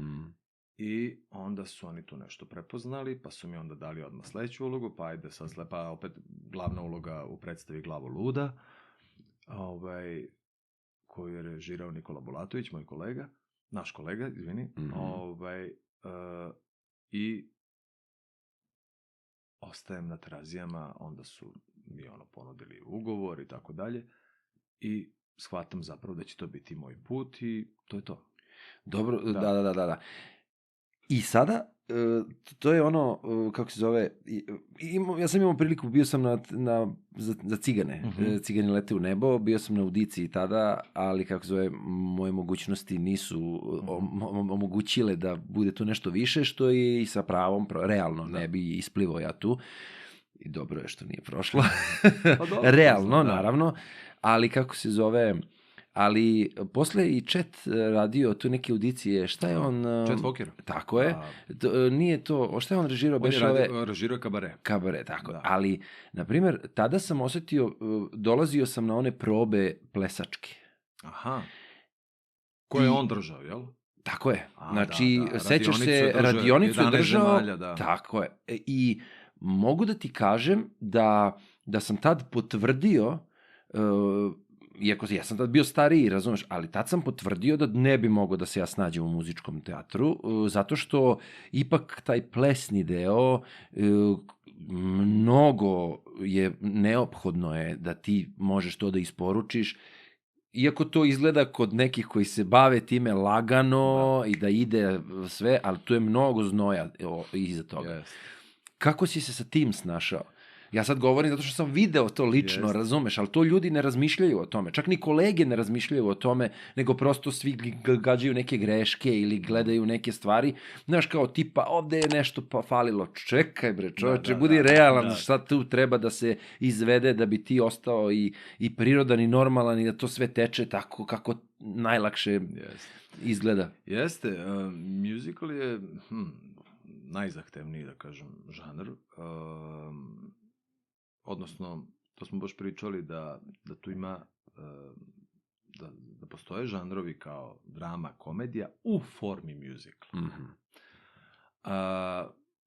i onda su oni tu nešto prepoznali, pa su mi onda dali odmah sledeću ulogu, pa ajde sad slepa, opet glavna uloga u predstavi Glavo luda, koju je režirao Nikola Bulatović, moj kolega, naš kolega, izvini, i ostajem na Terazijama, onda su mi ponudili ugovor i tako dalje i shvatam zapravo da će to biti moj put i to je to. Dobro, da. I sada, to je kako se zove, ja sam imao priliku, bio sam za Cigane, Cigani lete u nebo, bio sam na audiciji tada, ali kako se zove, moje mogućnosti nisu omogućile da bude tu nešto više, što je i sa pravom, realno, ne bi isplivao ja tu. I dobro je što nije prošlo. Realno, naravno. ali kako se zove, ali posle i Chet radio tu neke audicije, šta je on... Chet Walker. Tako je, nije to, šta je on režirao? On je režirao Kabare. Kabare, tako. Ali, na primjer, tada sam osetio, dolazio sam na one probe plesačke. Aha. Koje je on držao, jel? Tako je. Znači, sećaš se, radionicu je držao. Zemalja, tako je. I mogu da ti kažem da sam tad potvrdio, iako ja sam tad bio stariji, razumeš, ali tad sam potvrdio da ne bi mogao da se ja snađem u muzičkom teatru, zato što ipak taj plesni deo mnogo je neophodno je da ti možeš to da isporučiš, iako to izgleda kod nekih koji se bave time lagano i da ide sve, ali tu je mnogo znoja iza toga. Yes. Kako si se sa tim snašao? Ja sad govorim zato što sam video to lično, razumeš, ali to ljudi ne razmišljaju o tome. Čak ni kolege ne razmišljaju o tome, nego prosto svi gađaju neke greške ili gledaju neke stvari. Znaš, kao tipa, ovde je nešto falilo. Čekaj bre, čovječe, budi realan, šta tu treba da se izvede da bi ti ostao i prirodan i normalan i da to sve teče tako kako najlakše izgleda. Jeste, musical je najzahtevniji, da kažem, žanr. Odnosno, to smo baš pričali da tu ima, da postoje žanrovi kao drama, komedija u formi musicala.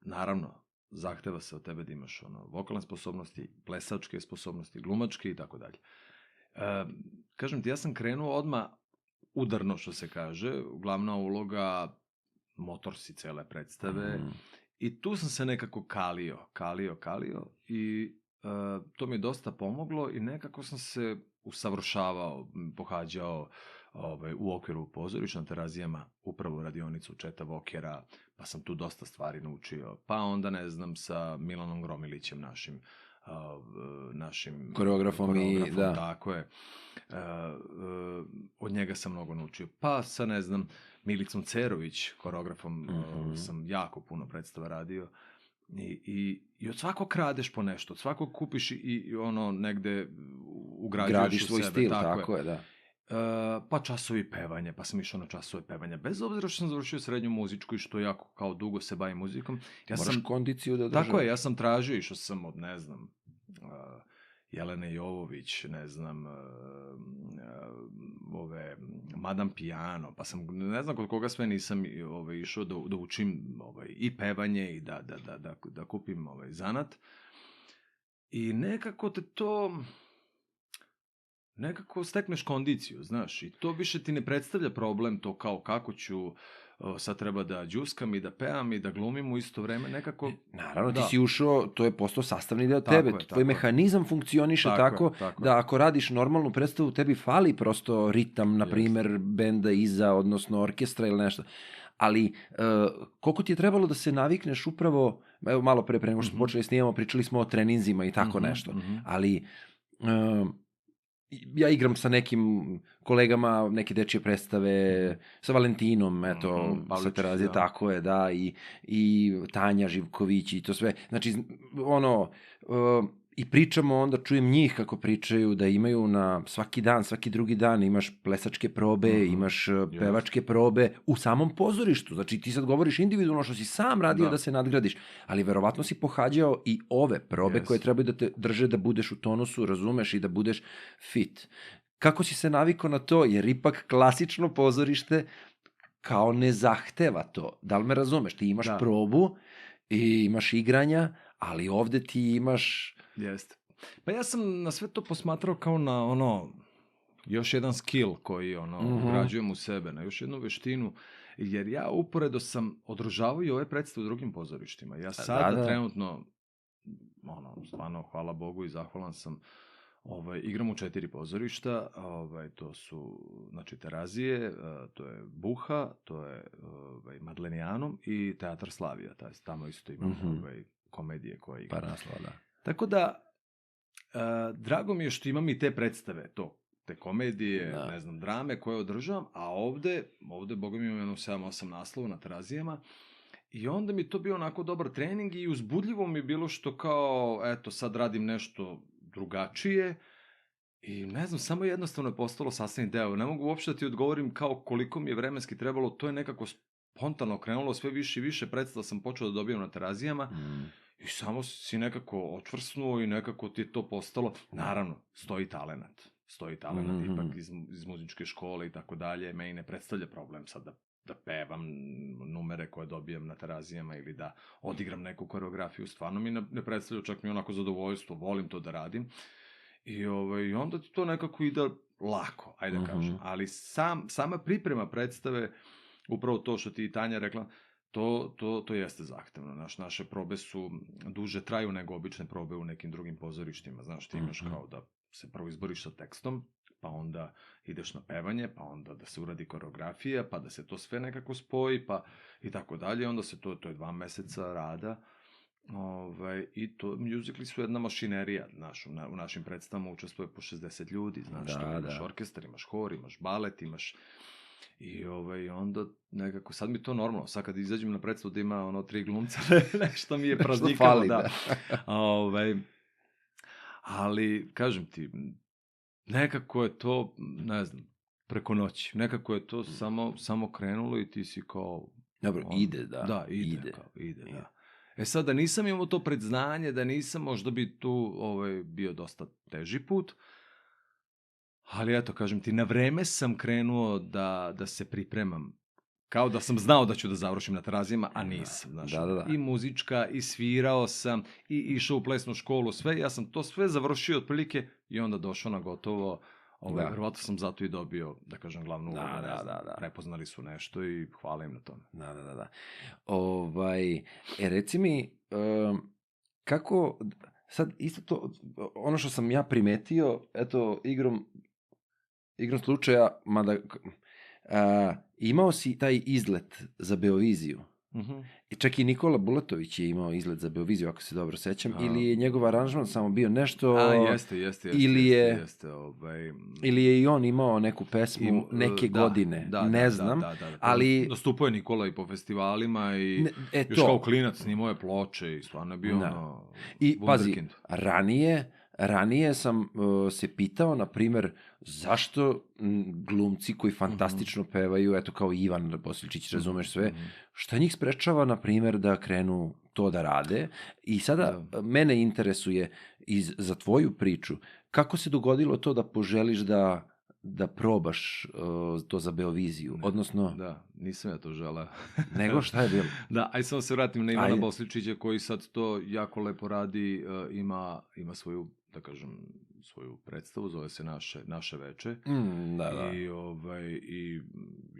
Naravno, zahteva se od tebe da imaš vokalne sposobnosti, plesačke sposobnosti, glumačke i tako dalje. Kažem ti, ja sam krenuo odmah udarno, što se kaže, glavna uloga, motor si cele predstave i tu sam se nekako kalio i to mi je dosta pomoglo i nekako sam se usavršavao, pohađao u okviru pozorišta na Terazijama, upravo radionicu Cheta Walkera, pa sam tu dosta stvari naučio. Pa onda, ne znam, sa Milanom Gromilićem, našim koreografom i da. Tako je. Od njega sam mnogo naučio. Pa sa, ne znam, Milicom Cerović, koreografom, sam jako puno predstava radio. I od svakog kradeš po nešto, od svakog kupiš i ono negde ugrađuješ u svoj sebe. Stil, tako je, da. Pa časovi pevanja, pa sam išao na časove pevanja. Bez obzira što sam završio srednju muzičku i što jako kao dugo se bavim muzikom. Moraš kondiciju da održaš. Tako je, ja sam tražio, išao sam od, ne znam, Jelene Jovović, ne znam, Madame Piano, pa sam, ne znam kod koga sve nisam išao da učim i pevanje i da kupim zanat. I nekako te to, nekako stekneš kondiciju, znaš, i to više ti ne predstavlja problem, to kao kako ću, sad treba da džuskam i da pevam i da glumim u isto vreme, nekako... Naravno, ti si ušao, to je postao sastavni deo tebe. Tvoj mehanizam funkcioniše tako da ako radiš normalnu predstavu, tebi fali prosto ritam, na primer, benda iza, odnosno orkestra ili nešto. Ali, koliko ti je trebalo da se navikneš upravo, evo malo pre nego što smo počeli snimamo, pričali smo o treninzima i tako nešto, ali... Ja igram sa nekim kolegama, neke dečije predstave, sa Valentinom, eto, sa Terazije, tako je, da, i Tanja Živković i to sve. Znači, i pričamo, onda čujem njih kako pričaju da imaju na svaki dan, svaki drugi dan imaš plesačke probe, imaš pevačke probe u samom pozorištu. Znači ti sad govoriš individualno što si sam radio da se nadgradiš, ali verovatno si pohađao i ove probe koje trebaju da te drže da budeš u tonusu, razumeš, i da budeš fit. Kako si se navikao na to? Jer ipak klasično pozorište kao ne zahteva to. Da li me razumeš? Ti imaš probu i imaš igranja, ali ovde ti imaš... Jeste. Pa ja sam na sve to posmatrao kao na još jedan skill koji ugrađujem u sebe, na još jednu veštinu, jer ja uporedo sam održavao i ove predstave u drugim pozorištima. Ja sada trenutno, stvarno, hvala Bogu i zahvalan sam, igram u 4 pozorišta, to su, znači, Terazije, to je Buha, to je Madlenijanum i Teatar Slavija, tamo isto imam komedije koje igram. Tako da, drago mi je što imam i te predstave, te komedije, ne znam, drame koje održavam, a ovde boga mi imam 7-8 naslova na Terazijama i onda mi to bio onako dobar trening i uzbudljivo mi je bilo što kao, eto, sad radim nešto drugačije I ne znam, samo jednostavno je postalo sastavni deo. Ne mogu uopšte da ti odgovorim kao koliko mi je vremenski trebalo, to je nekako spontano krenulo, sve više i više predstava sam počeo da dobijam na Terazijama i samo si nekako očvrsnuo i nekako ti je to postalo. Naravno, stoji talenat, ipak iz muzičke škole i tako dalje. Meni ne predstavlja problem sad da pevam numere koje dobijam na Terazijama ili da odigram neku koreografiju. Stvarno mi ne predstavlja, čak mi onako zadovoljstvo, volim to da radim. I onda ti to nekako ide lako, ajde da kažem. Ali sama priprema predstave, upravo to što ti i Tanja rekla, to jeste zahtevno. Naše probe su duže traju nego obične probe u nekim drugim pozorištima. Znaš, ti imaš kao da se prvo izboriš sa tekstom, pa onda ideš na pevanje, pa onda da se uradi koreografija, pa da se to sve nekako spoji, pa i tako dalje. Onda se to je 2 meseca rada. I to, muzikli su jedna mašinerija, u našim predstavama učestvuje po 60 ljudi, znaš, imaš orkestar, imaš hor, imaš balet, imaš i onda nekako, sad mi to normalno, sad kad izađem na predstavu da ima 3 glumca, nešto mi je praznikalo, da. Ali, kažem ti, nekako je to, ne znam, preko noći, nekako je to samo krenulo i ti si kao... Dobro, ide, da. Da, ide, da. Sad, da nisam imao to predznanje, da nisam, možda bi tu bio dosta teži put, ali eto, kažem ti, na vreme sam krenuo da se pripremam. Kao da sam znao da ću da završim na Terazijama, a nisam. Znaš, i muzička, i svirao sam, i išao u plesnu školu, sve. Ja sam to sve završio otprilike i onda došao na gotovo. Verovatno sam zato i dobio, da kažem, glavnu ulogu. Prepoznali su nešto i hvala im na tome. Da. Reci mi, kako, sad isto to, ono što sam ja primetio, eto, igrom slučaja, mada, imao si taj izlet za Beoviziju. I čak i Nikola Bulatović je imao izlet za Beoviziju, ako se dobro sećam, ili je njegov aranžman samo bio nešto... Jeste. Ili je i on imao neku pesmu neke godine, ne znam, ali... Dostupao je Nikola i po festivalima i još kao klinac snimao je ploče i stvarno je bio I pazi, ranije sam se pitao, na primer, zašto glumci koji fantastično pevaju, eto kao Ivan Bosiličić, razumeš sve, šta njih sprečava, na primer, da krenu to da rade. I sada mene interesuje za tvoju priču, kako se dogodilo to da poželiš da probaš to za Beoviziju, odnosno... Da, nisam ja to želeo. Nego šta je bilo? Da, aj samo se vratim na Ivana Bosiličića koji sad to jako lepo radi, ima svoju, da kažem, svoju predstavu, zove se Naše veče. I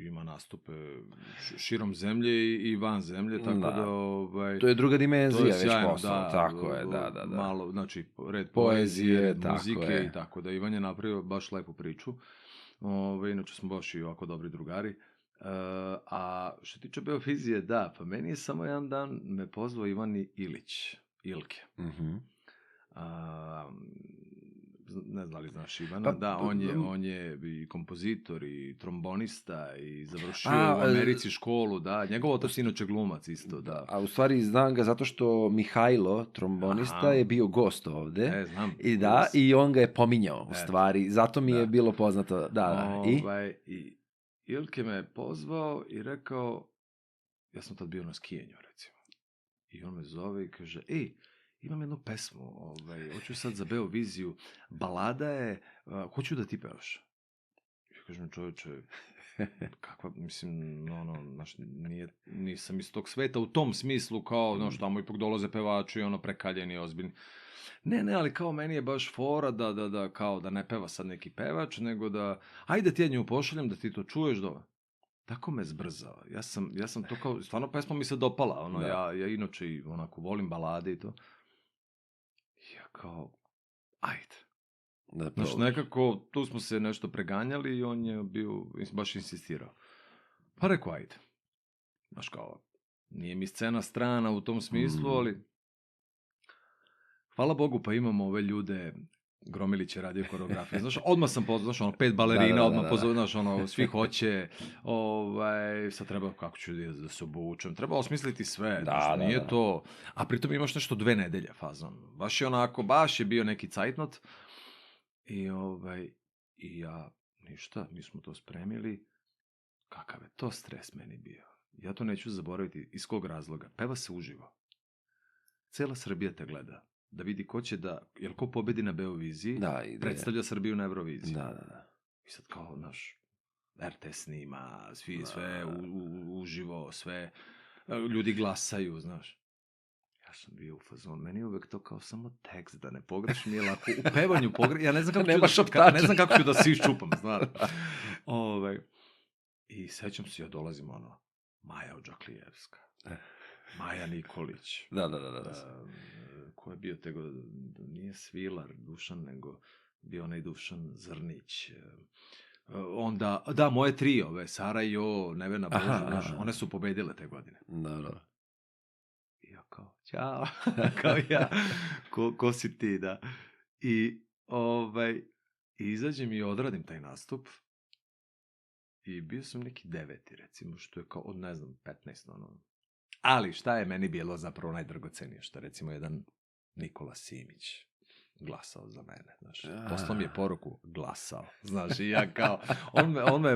ima nastupe širom zemlje i van zemlje, tako da... To je druga dimenzija, već posao. Tako je, da. Malo, znači, red poezije, muzike i tako da. Ivan je napravio baš lepu priču. Inače smo baš i ovako dobri drugari. A što tiče Beovizije, da, pa meni je samo jedan dan me pozvao Ivan Ilke. Ne znam li znaš Ivana, on je i kompozitor i trombonista i završio u Americi školu, da, njegov otac inače glumac isto, da. A u stvari znam ga zato što Mihajlo, trombonista, je bio gost ovde. Znam. I on ga je pominjao, u stvari, zato mi je bilo poznato, I Ilke me pozvao i rekao, ja sam tad bio na skijenju, recimo, i on me zove i kaže, imam jednu pesmu, hoću sad za Beoviziju, balada je, hoću da ti pevaš. Ja kažem, čovječe, kakva, mislim, nisam iz tog sveta u tom smislu, kao, tamo ipak dolaze pevači, prekaljeni, ozbiljni. Ne, ali kao meni je baš fora da kao da ne peva sad neki pevač, nego da, ajde ti ja nju pošaljem, da ti to čuješ doma. Tako me zbrzao. Ja sam to kao, stvarno pesma mi se dopala, ja inače onako volim balade i to. Ja kao, ajde. Znači, nekako, tu smo se nešto preganjali i on je bio, baš insistirao. Pa rekao, ajde. Znaš kao, nije mi scena strana u tom smislu, ali hvala Bogu, pa imamo ove ljude, Gromilić je radio koreografiju. Znaš, odmah sam pozvao, 5 balerina, odmah pozvao, znaš, svi hoće, sad treba, kako ću da se obučem, treba osmisliti sve, nije to, a pritom imaš nešto 2 nedelje fazon. Baš je bio neki cajtnot I ja, ništa, mi smo to spremili. Kakav je to stres meni bio. Ja to neću zaboraviti. Iz kog razloga? Peva se uživo. Cela Srbija te gleda. Da vidi ko će jer ko pobedi na Beoviziji, predstavlja Srbiju na Euroviziji. Da. I sad kao, naš, RTS snima, sve uživo, sve, ljudi glasaju, znaš. Ja sam bio u fazonu, meni je uvek to kao samo tekst, da ne pogrešim, jer ako u pevanju ja ne znam kako ću da se iščupam, znaš. I sećam se, ja dolazim, Maja Odžaklijevska, Maja Nikolić. Da. Ko je bio tego, nije Svilar, Dušan, nego bio onaj Dušan Zrnić. Onda, moje tri, Sara i Jo, Nevena Božu, one su pobedile te godine. Da. I ja kao, ćao, kao ja, ko si ti, da. I izađem i odradim taj nastup. I bio sam neki 9. recimo, što je kao od, 15. Ali šta je meni bilo zapravo najdragocenije, što recimo jedan Nikola Simić glasao za mene, znaš. Poslao mi je poruku, glasao, znaš, i ja kao,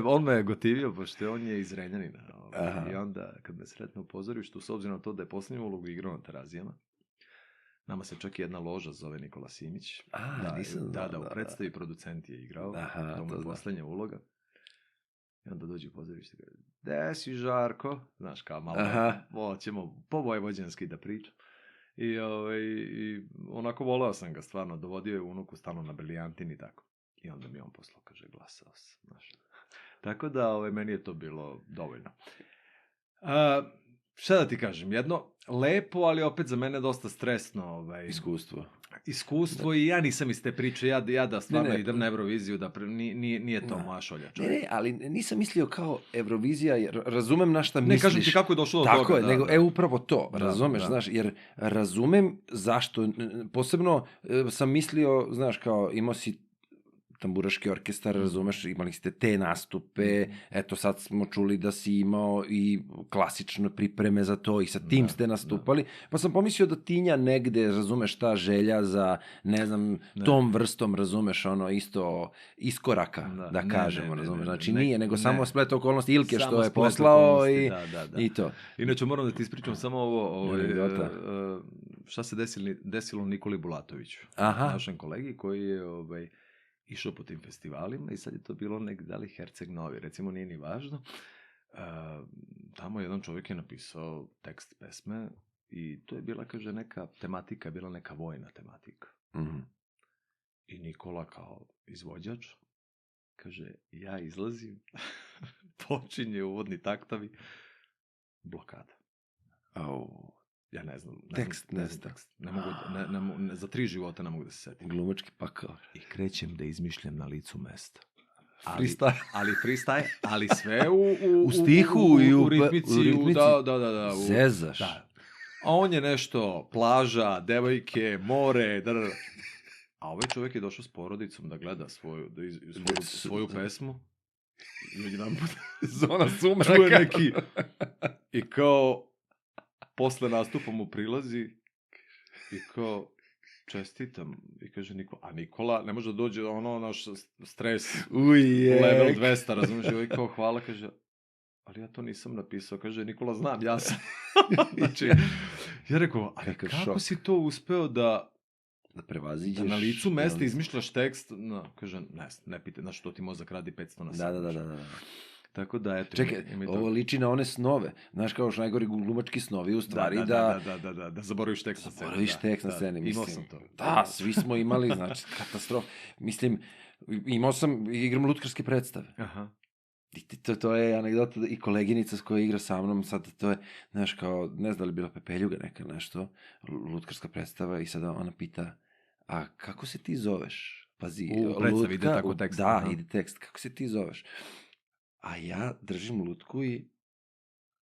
on me gotivio, pošto on je iz Renjanina. I onda, kad me sretne u pozorištu, s obzirom na to da je posljednju ulogu igrao na Terazijama, nama se čak i jedna loža zove Nikola Simić. Da, u predstavi producent je igrao, to mu je posljednja uloga. I onda dođe u pozorište i kaže, gde si Žarko? Znaš, kao malo, ćemo po vojvođanski da pričam. I onako voleo sam ga stvarno, dovodio je unuku stalno na Briljantin i tako. I onda mi on poslao, kaže, glasao sam. Znaš. Tako da meni je to bilo dovoljno. Šta da ti kažem, jedno lepo, ali opet za mene dosta stresno. Iskustvo i ja nisam iz te priče, ja da stvarno idem na Euroviziju, da nije to moja šolja. Ne, ali nisam mislio kao Eurovizija, jer razumem na šta misliš. Ne, kažem ti kako je došlo do toga. Tako je, nego upravo to, razumeš, znaš, jer razumem zašto, posebno sam mislio, znaš, kao imao si tamburaški orkestar, razumeš, imali ste te nastupe, eto sad smo čuli da si imao i klasične pripreme za to i sa tim ste nastupali, pa sam pomislio da tinja negde, razumeš, ta želja za, ne znam, tom vrstom, razumeš, isto iskoraka, da kažemo, razumeš, znači nije, nego samo splet okolnosti Ilke što je poslao i to. Inače, moram da ti ispričam samo ovo, šta se desilo Nikoli Bulatoviću, našem kolegi koji je išao po tim festivalima i sad je to bilo da li Herceg Novi, recimo nije ni važno. Tamo jedan čovjek je napisao tekst pesme i to je bila, kaže, neka tematika, bila neka vojna tematika. I Nikola kao izvođač kaže, ja izlazim, počinje uvodni taktovi, blokada. Ja ne znam. Tekst. Ne mogu, za 3 života ne mogu da se setim. Glumački pakao. I krećem da izmišljam na licu mesta. Freestyle. Ali sve u stihu i u ritmici. Da. Zezaš. Da. A on je nešto, plaža, devojke, more, A ovaj čovjek je došao s porodicom da gleda svoju pesmu. Ljudi nam zona sumraka. Čuje neki. I kao posle nastupa mu prilazi i kao čestitam i kaže Nikola ne može da dođe naš stres level 200, razumiješ, i kao hvala, kaže, ali ja to nisam napisao, kaže Nikola, znam, ja sam. Znači, ja rekao, ali kako si to uspeo da prevaziđeš, da na licu mesta izmišljaš tekst, kaže, ne pite, znaš, to ti mozak radi 500 na sat. Da. Tako da, eto. Čekaj, ovo liči na one snove. Znaš, kao što najgori glumački snovi, u stvari da zaboraviš tekst na sceni. Zaboraviš tekst na sceni, mislim. Imao sam to. Da, svi smo imali, znači, katastrofa. Mislim, igram lutkarske predstave. I to je anegdota i koleginica s koja igra sa mnom, sad to je, znaš, kao, ne znam da li je bila Pepeljuga neka nešto, lutkarska predstava i sada ona pita, a kako se ti zoveš? Pazi, u predstavi ide tako tekst. Da, ide tekst, kako se ti zoveš? A ja držim lutku i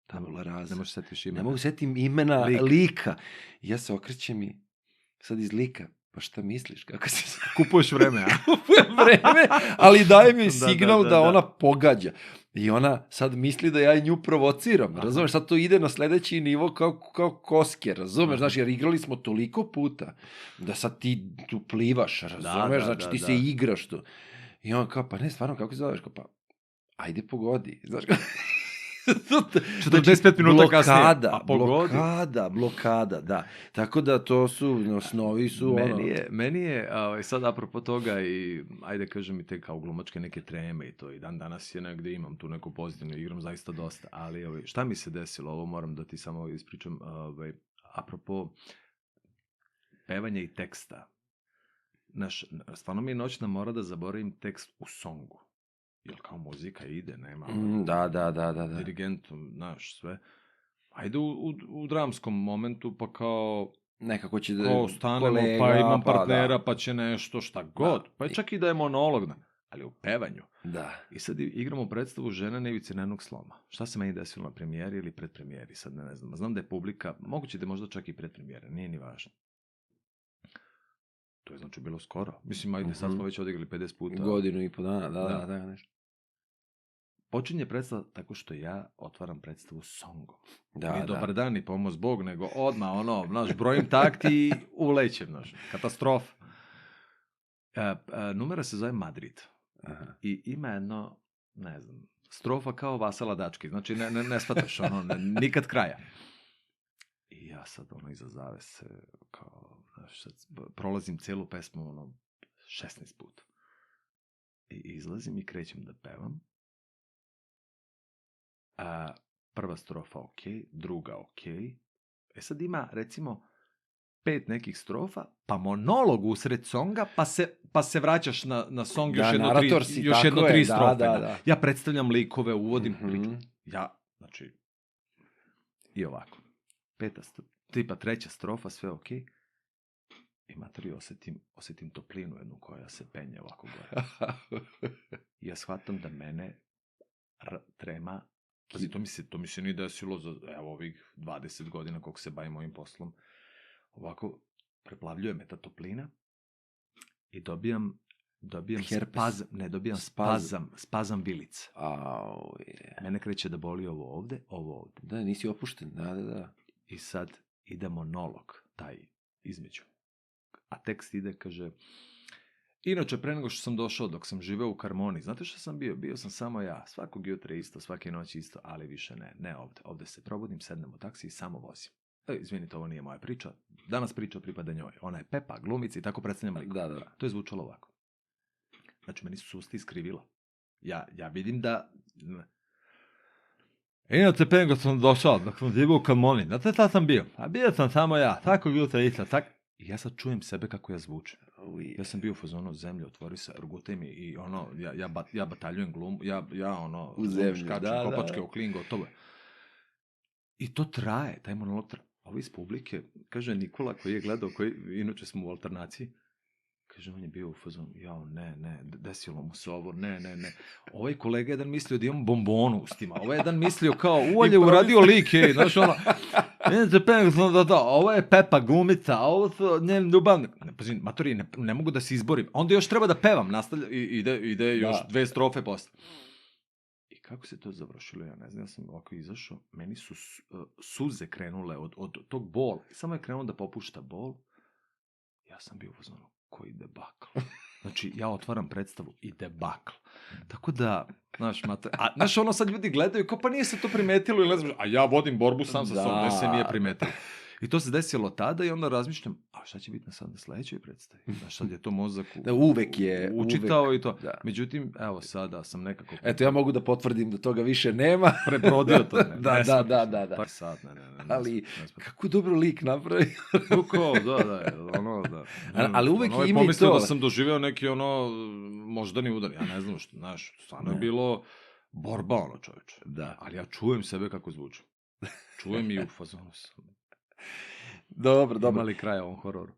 tabula rasa. Ne možeš setiš imena. Ne mogu setim imena lika. Ja se okrećem i sad iz lika, pa šta misliš? Kako se... Kupuješ vreme, a? Kupujem vreme, ali daje mi signal da ona pogađa. I ona sad misli da ja nju provociram, razumeš? Sad to ide na sledeći nivo kao koske, razumeš? Znaš, jer igrali smo toliko puta da sad ti tu plivaš, razumeš? Znači ti se igraš tu. I on kao, pa ne, stvarno, kako se zoveš? Kao, pa, ajde pogodi, znaš kao. 45 minuta kasnije. Blokada, da. Tako da to su, osnovi su Meni je sad apropo toga i, ajde kažem i te kao glumačke neke treme i to, i dan danas je negde imam tu neku pozitivnu, igram zaista dosta, ali šta mi se desilo, ovo moram da ti samo ispričam, apropo pevanja i teksta. Stvarno mi je noćna mora da zaboravim tekst u songu. Jer kao muzika ide, nema... Da. Dirigentom, znaš, sve. Ajde u dramskom momentu, pa kao... Nekako će kao stanemo, kolega, pa imam partnera, pa će nešto, šta god. Pa čak i da je monolog, ali u pevanju. Da. I sad igramo predstavu Žena na ivici nervnog sloma. Šta se meni desilo na premijeri ili predpremijeri, sad ne znam. Znam da je publika, moguće da je možda čak i predpremijera, nije ni važno. To je znači bilo skoro. Mislim, ajde, sad smo već odigrali 50 puta. Godinu i po dana, da, nešto. Počinje predstava tako što ja otvaram predstavu songom. Da. Dobar dan i pomoz Bog, nego odmah, brojim takti i ulećem, katastrofa. Numera se zove Madrid. Aha. I ima jedno, ne znam, strofa kao Vasala Dački. Znači, ne shvataš, nikad kraja. I ja sad, iza zavese, kao, sad prolazim celu pesmu, 16 puta. I izlazim i krećem da pevam. Prva strofa ok, druga ok. Sad ima, recimo, 5 nekih strofa, pa monolog usred songa, pa se vraćaš na song još jedno 3 strofe. Da. Ja predstavljam likove, uvodim priču. Ja, znači, i ovako. 3. strofa, sve ok. I materi osetim toplinu jednu koja se penje ovako gore. I ja shvatam da mene trema. Pazi, to mi se nije desilo za ovih 20 godina koliko se bavim ovim poslom. Ovako, preplavljuje me ta toplina i dobijam spazam vilica. Mene kreće da boli ovo ovde. Da, nisi opušten, da. I sad ide monolog, taj između. A tekst ide, kaže... Inače, pre nego što sam došao, dok sam živeo u Karmoni, znate što sam bio? Bio sam samo ja. Svakog jutra isto, svake noći isto, ali više ne ovde. Ovde se probudim, sednem u taksi i samo vozim. Izvinite, ovo nije moja priča. Danas priča pripada njoj. Ona je Pepa, glumica i tako predstavljam liku. Da. To je zvučalo ovako. Znači, meni su usta iskrivila. Ja vidim da... Inače, pre nego sam došao, dok sam živeo u Karmoni, znate šta sam bio? A bio sam samo ja. Svakog jutra isto, I ja sad čujem sebe kako ja zvučem. Ja sam bio u fazonu zemlje, otvori se, rgutaj mi i ja bataljujem glum, u zemlju, škačem, kopačke, oklin, gotovo. I to traje, taj monolog traje. Ovo iz publike, kaže Nikola koji je gledao, inače smo u alternaciji, kaže, on je bio u fazonu, ne, desilo mu se ovo, ne. Ovaj kolega jedan mislio da imam bombonu u ustima, ovaj jedan mislio kao, je uradio lik, znaš ovo je Pepa glumica, a ovo su njen ljubavnik. Pazi, matori, ne mogu da se izborim. Onda još treba da pevam, nastavlja, ide još 2 strofe posle. I kako se to završilo, ja ne znam, ja sam ovako izašao, meni su suze krenule od tog bola, samo je krenuo da popušta bol, ja sam bio u fazonu, koji debakl. Znači, ja otvaram predstavu i debakl. Tako da, znaš, sad ljudi gledaju, kao pa nije se to primetilo, ili ne znam, a ja vodim borbu sam sa sobom, ne se nije primetilo. I to se desilo tada i onda razmišljam, a šta će biti na sledećoj predstavi? Znaš, sad je to mozak učitao i to. Da. Međutim, evo sada sam nekako... Eto, ja mogu da potvrdim da toga više nema. Prebrodio to. Da. Pa sad, ne. Ali, kako dobro lik napravi. Kako, da. Ali uvek ima i to. Pomislio da sam doživeo neki moždani udar. Ja ne znam što, znaš, stvarno je bilo borba čoveče. Da. Ali ja čujem sebe kako zvučem. Čujem i u fazonu sam. Dobro. Ima li kraja ovom hororu?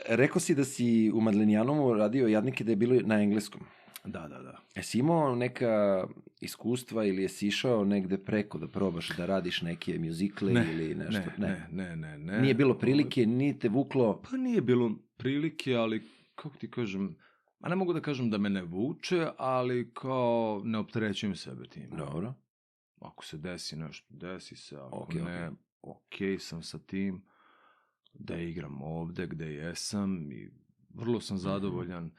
Rekao si da si u Madlenijanomu radio Jadnike da je bilo na engleskom. Da. Jesi imao neka iskustva ili jesi išao negde preko da probaš da radiš neke mjuzikle ili nešto? Ne. Nije bilo prilike, nije te vuklo? Pa nije bilo prilike, ali kako ti kažem, a ne mogu da kažem da me ne vuče, ali kao ne opterećujem sebe tim. Dobro. Ako se desi nešto, desi se, ako Okay, ne, okej sam sa tim, da igram ovde gde jesam i vrlo sam zadovoljan.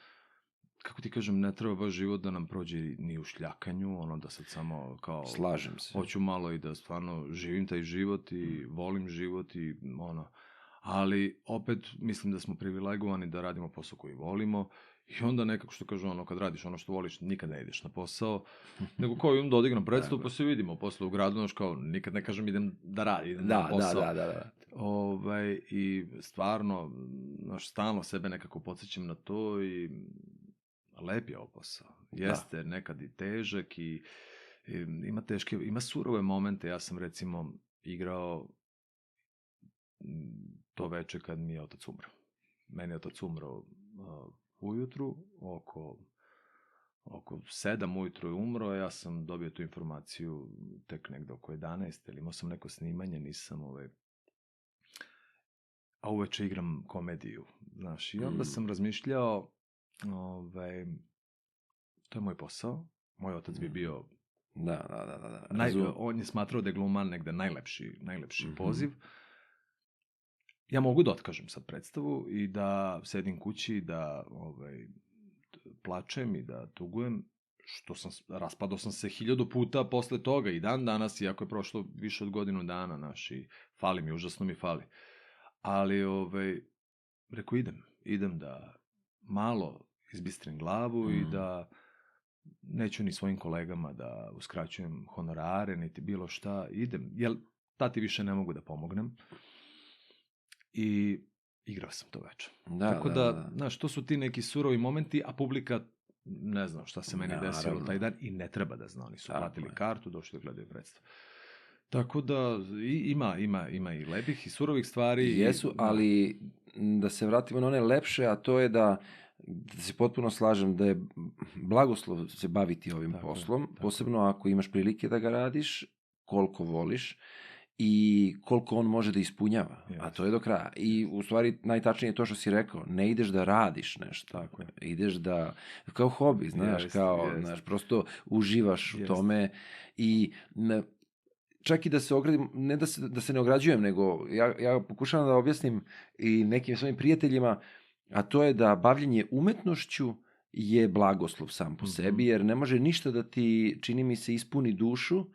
Kako ti kažem, ne treba baš život da nam prođe ni u šljakanju, ono da sad samo kao... Slažem se. Hoću malo i da stvarno živim taj život i volim život i ono... Ali opet mislim da smo privilegovani da radimo posao koji volimo i onda nekako što kažu ono, kad radiš ono što voliš, nikad ne ideš na posao, nego kao idem da odigram predstavu pa se vidimo posle u gradu, znaš kao nikad ne kažem idem da radim, idem na posao. Da. I stvarno, znaš, stalno sebe nekako podsjećam na to i lep je ovo posao. Jeste nekad i težak i ima surove momente. Ja sam recimo igrao to veče kad mi je otac umro. Meni je otac umro ujutru, oko 7 ujutru je umro, a ja sam dobio tu informaciju tek negde oko 11, ili imao sam neko snimanje, nisam a uveče igram komediju, znaš, i onda sam razmišljao, to je moj posao, moj otac bi bio, Da. On je smatrao da je gluman negde najlepši poziv. Ja mogu da otkažem sad predstavu i da sedim kući, da plačem i da tugujem, raspadao sam se 1000 puta posle toga i dan danas, iako je prošlo više od godinu dana, znaš, i fali mi, užasno mi fali. Ali, rekao, idem da malo izbistrim glavu i da neću ni svojim kolegama da uskraćujem honorare, niti bilo šta, idem, jer tati više ne mogu da pomognem. I igrao sam to večer. Tako da, znaš, to su ti neki surovi momenti, a publika ne zna šta se meni desilo taj dan i ne treba da zna. Oni su platili kartu, došli da gledaju predstavu. Tako da ima i lepih i surovih stvari. Jesu, ali da se vratimo na one lepše, a to je da se potpuno slažem da je blagoslov se baviti ovim poslom, posebno ako imaš prilike da ga radiš, koliko voliš i koliko on može da ispunjava, a to je do kraja. I u stvari najtačnije je to što si rekao, ne ideš da radiš nešto, ideš da, kao hobi, znaš, znaš, prosto uživaš u tome i čak i da se ogradim, ne da se ne ograđujem, nego ja pokušavam da objasnim i nekim svojim prijateljima, a to je da bavljenje umetnošću je blagoslov sam po sebi, jer ne može ništa da ti, čini mi se, ispuni dušu,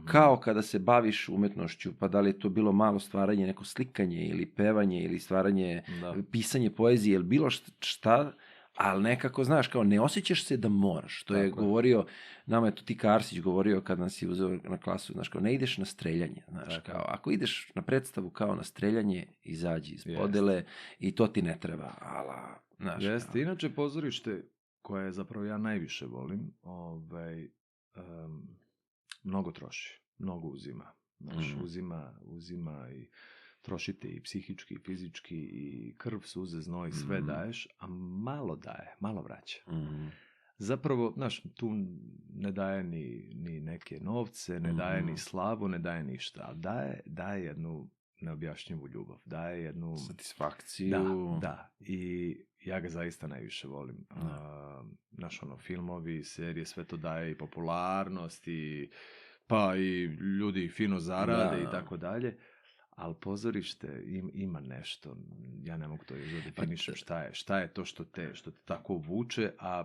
kao kada se baviš umetnošću, pa da li je to bilo malo stvaranje, neko slikanje ili pevanje ili stvaranje, pisanje poezije ili bilo šta, ali nekako, znaš, kao ne osjećaš se da moraš. To je govorio, nama je to Tika Arsić govorio kad nas je uzeo na klasu, znaš, kao ne ideš na streljanje, znaš, kao ako ideš na predstavu kao na streljanje, izađi iz podele i to ti ne treba, znaš. Jeste, inače pozorište koje zapravo ja najviše volim, mnogo troši, mnogo uzima. Znaš, uzima i trošite i psihički, i fizički, i krv, suze, znoj, sve daješ, a malo daje, malo vraća. Zapravo, znaš, tu ne daje ni neke novce, ne daje ni slavu, ne daje ništa, ali daje jednu neobjašnjivu ljubav, daje jednu satisfakciju. Da, i ja ga zaista najviše volim. Naš filmovi, serije, sve to daje i popularnost, pa i ljudi fino zarade i tako dalje. Ali pozorište ima nešto, ja ne mogu to da definišem šta je to što te tako vuče, a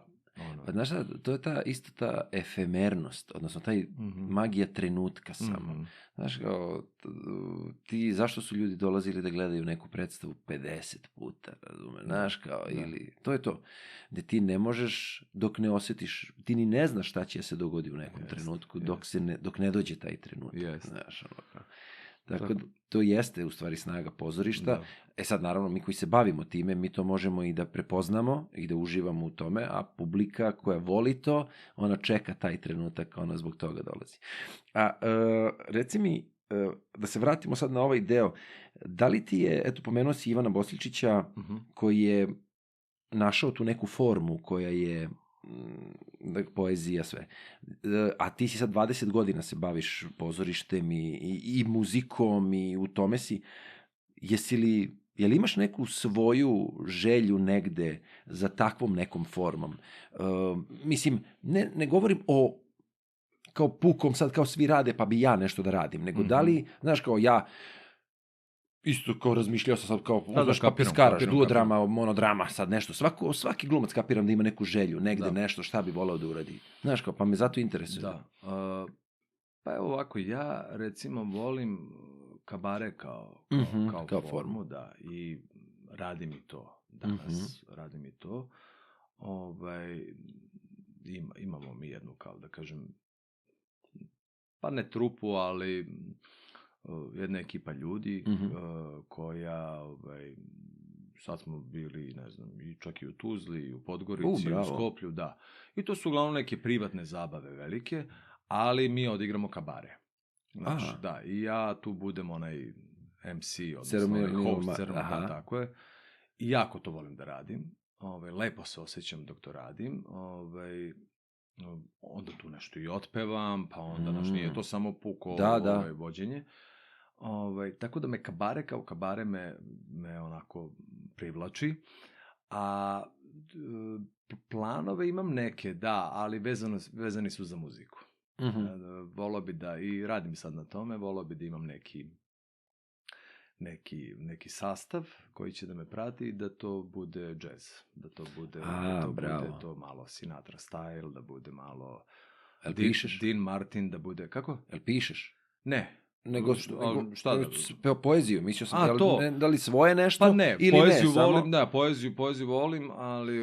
Pa znaš šta, to je isto ta efemernost, odnosno taj magija trenutka samo. Znaš, kao, zašto su ljudi dolazili da gledaju neku predstavu 50 puta, razumeš, znaš, kao, ili, to je to, gde ti ne možeš, dok ne osjetiš, ti ni ne znaš šta će se dogodi u nekom trenutku, dok ne dođe taj trenutak, znaš, Tako to jeste u stvari snaga pozorišta. Sad naravno mi koji se bavimo time, mi to možemo i da prepoznamo i da uživamo u tome, a publika koja voli to, ona čeka taj trenutak, ona zbog toga dolazi. A reci mi, da se vratimo sad na ovaj deo, da li ti je, eto pomenuo si Ivana Bosličića koji je našao tu neku formu koja je poezija, sve. A ti si sad 20 godina se baviš pozorištem i muzikom i u tome si. Jesi li jel imaš neku svoju želju negde za takvom nekom formom? Mislim, ne govorim o kao pukom, sad kao svi rade, pa bi ja nešto da radim, nego da li, znaš, kao ja, isto kao razmišljao sam sad kao, znaš, pa piskaraš, duodrama, monodrama, sad nešto, svaki glumac kapiram da ima neku želju, negde nešto, šta bi voleo da uradi. Znaš, kao, pa me zato interesuje. Da. Pa evo ovako, ja recimo volim kabare kao formu, da, i radi mi to danas, radi mi to. Imamo mi jednu, kao da kažem, pa ne trupu, ali jedna ekipa ljudi koja, sad smo bili, ne znam, i čak i u Tuzli, i u Podgorici, i u Skoplju, da. I to su uglavnom neke privatne zabave velike, ali mi odigramo kabare. Znači, da, i ja tu budem onaj MC, odnosno host ceremonija, tako je. I jako to volim da radim. Lepo se osjećam dok to radim. Onda tu nešto i otpevam, pa onda nije to samo puko vođenje. Tako da me kabare kao kabare me onako privlači. A planove imam neke, da, ali vezani su za muziku. Volao bi da, i radim sad na tome, volao bi da imam neki sastav koji će da me prati i da to bude jazz, da to bude to malo Sinatra style, da bude malo Dean Martin, da bude, kako? Jel pišeš? Ne. Nego šta da... Poeziju, mislio sam, da li svoje nešto, pa ne, ili poeziju ne, volim, samo... Da, poeziju volim, ali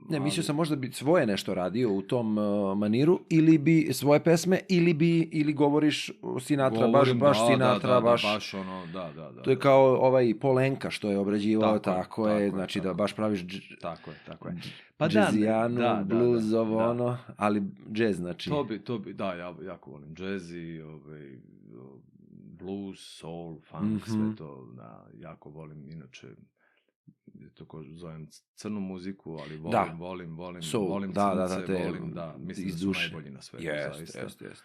ne, mislio sam možda bi svoje nešto radio u tom maniru, ili bi svoje pesme, ili govoriš Sinatra, baš Sinatra, baš ono, da. To je kao Paul Enka što je obrađivao, tako je, znači da baš praviš tako je. Pa jazzijanu, bluesovo, ono, ali jazz, znači. To bi, da, ja jako volim jazz i blues, soul, funk, sve to, da, jako volim, inače, to ko zovem crnu muziku, ali volim crnce, volim, mislim da su najbolji na svetu, zaista. Jest.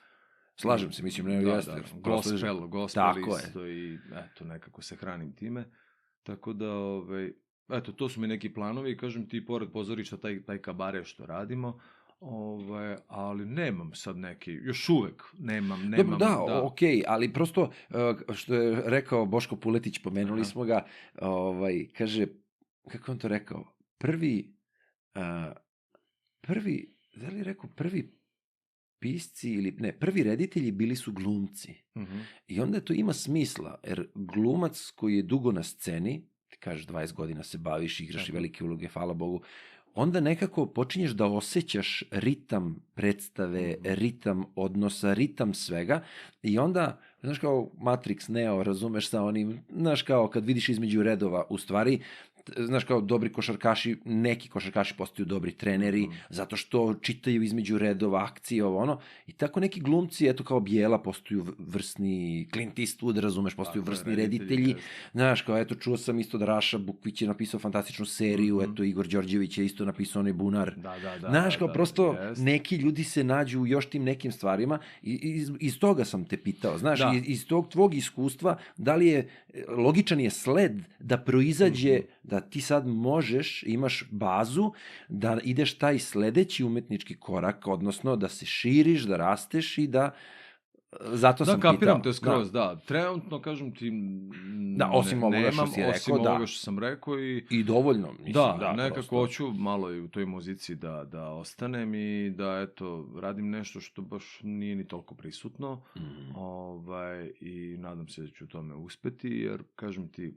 Slažem se, mislim, jeste. Gospel isto i, eto, nekako se hranim time, tako da, eto, to su mi neki planovi, kažem ti, pored pozorišta, taj kabare što radimo, ali nemam sad neki, još uvek nemam. Dobro, da, okej, ali prosto, što je rekao Boško Puletić, pomenuli smo ga, kaže, kako on to rekao, prvi, da li je rekao, prvi pisci ili, ne, prvi reditelji bili su glumci. I onda to ima smisla, jer glumac koji je dugo na sceni, ti kažeš 20 godina se baviš, igraš i velike uloge, hvala Bogu, onda nekako počinješ da osjećaš ritam predstave, ritam odnosa, ritam svega i onda, znaš kao Matrix, Neo, razumeš sa onim, znaš kao kad vidiš između redova, u stvari, znaš kao dobri košarkaši, neki košarkaši postaju dobri treneri, zato što čitaju između redova akcije, i tako neki glumci, eto kao Bijela, postaju vrsni Clint Eastwood, razumeš, postaju vrsni reditelji, znaš kao, eto, čuo sam isto da Raša Bukvić je napisao fantastičnu seriju, eto, Igor Đorđević je isto napisao onaj Bunar, znaš kao, prosto neki ljudi se nađu u još tim nekim stvarima i iz toga sam te pitao, znaš, iz tog tvog iskustva, da li je, logičan je sled da proizađe da ti sad možeš, imaš bazu, da ideš taj sledeći umetnički korak, odnosno da se širiš, da rasteš i da... Zato sam pitao. Da, kapiram te skroz, da. Trenutno, kažem ti, da, osim ovoga što si rekao, osim ovoga što sam rekao i dovoljno. Da, nekako hoću malo i u toj muzici da ostanem i da, eto, radim nešto što baš nije ni toliko prisutno i nadam se da ću u tome uspeti, jer, kažem ti,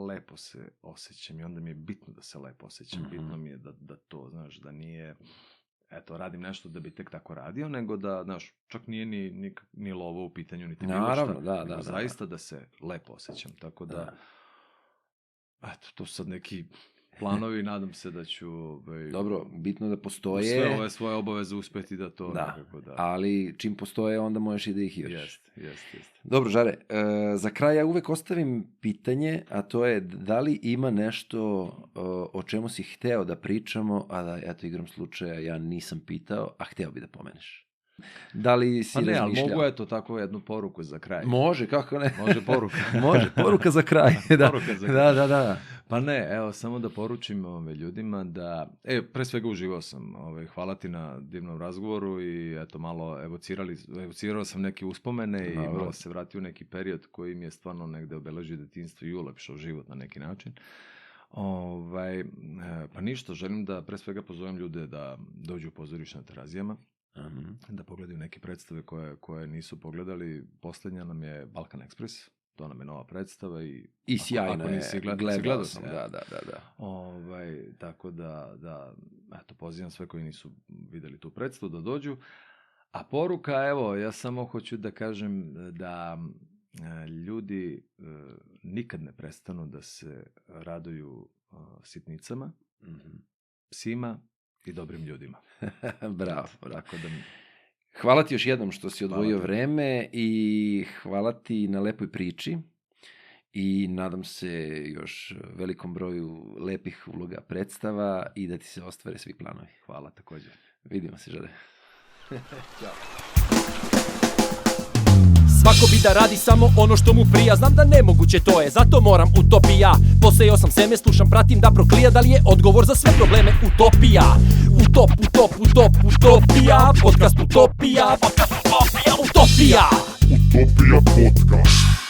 lepo se osjećam i onda mi je bitno da se lepo osjećam, bitno mi je da to, znaš, da nije, eto, radim nešto da bi tek tako radio, nego da, znaš, čak nije ni lovo u pitanju, niti bilo šta, nego zaista da se lepo osjećam, tako da, eto, to su sad neki planovi, nadam se da ću... Dobro, bitno da postoje... Sve ove svoje obaveze uspeti da to nekako da... Ali čim postoje, onda možeš i da ih vršiš. Jeste. Dobro, Žare, za kraj ja uvek ostavim pitanje, a to je da li ima nešto o čemu si hteo da pričamo, a da, eto, igram slučaja, ja nisam pitao, a hteo bi da pomeneš. Da li si Pa ne, ali razmišljao? mogu eto tako jednu poruku za kraj. Može, kako ne? Može poruka. Može, poruka za kraj. Da. Poruka za kraj. Da. Pa ne, evo, samo da poručim ljudima da, pre svega uživao sam, hvala ti na divnom razgovoru i eto malo evocirao sam neke uspomene i malo se vratio u neki period koji mi je stvarno negde obeležio detinjstvo i ulepšao život na neki način. Pa ništa, želim da pre svega pozovem ljude da dođu u pozorište na Terazijama, da pogledaju neke predstave koje nisu pogledali. Poslednja nam je Balkan Express. To nam je nova predstava i sjajna je. Gledao sam, da. Tako da, eto, pozivam sve koji nisu videli tu predstavu da dođu. A poruka, evo, ja samo hoću da kažem da ljudi nikad ne prestanu da se raduju sitnicama, psima i dobrim ljudima. Bravo. Tako da... Hvala ti još jednom što si odvojio vreme i hvala ti na lepoj priči i nadam se još velikom broju lepih uloga predstava i da ti se ostvare svi planovi. Hvala također. Vidimo se, Žade. Ćao. Svako bi da radi samo ono što mu prija. Znam da nemoguće to je, zato moram utopija. Posejao sam seme, slušam, pratim da proklija. Da li je odgovor za sve probleme utopija? Utopija. Podcast utopija. Utopija. Utopija podcast.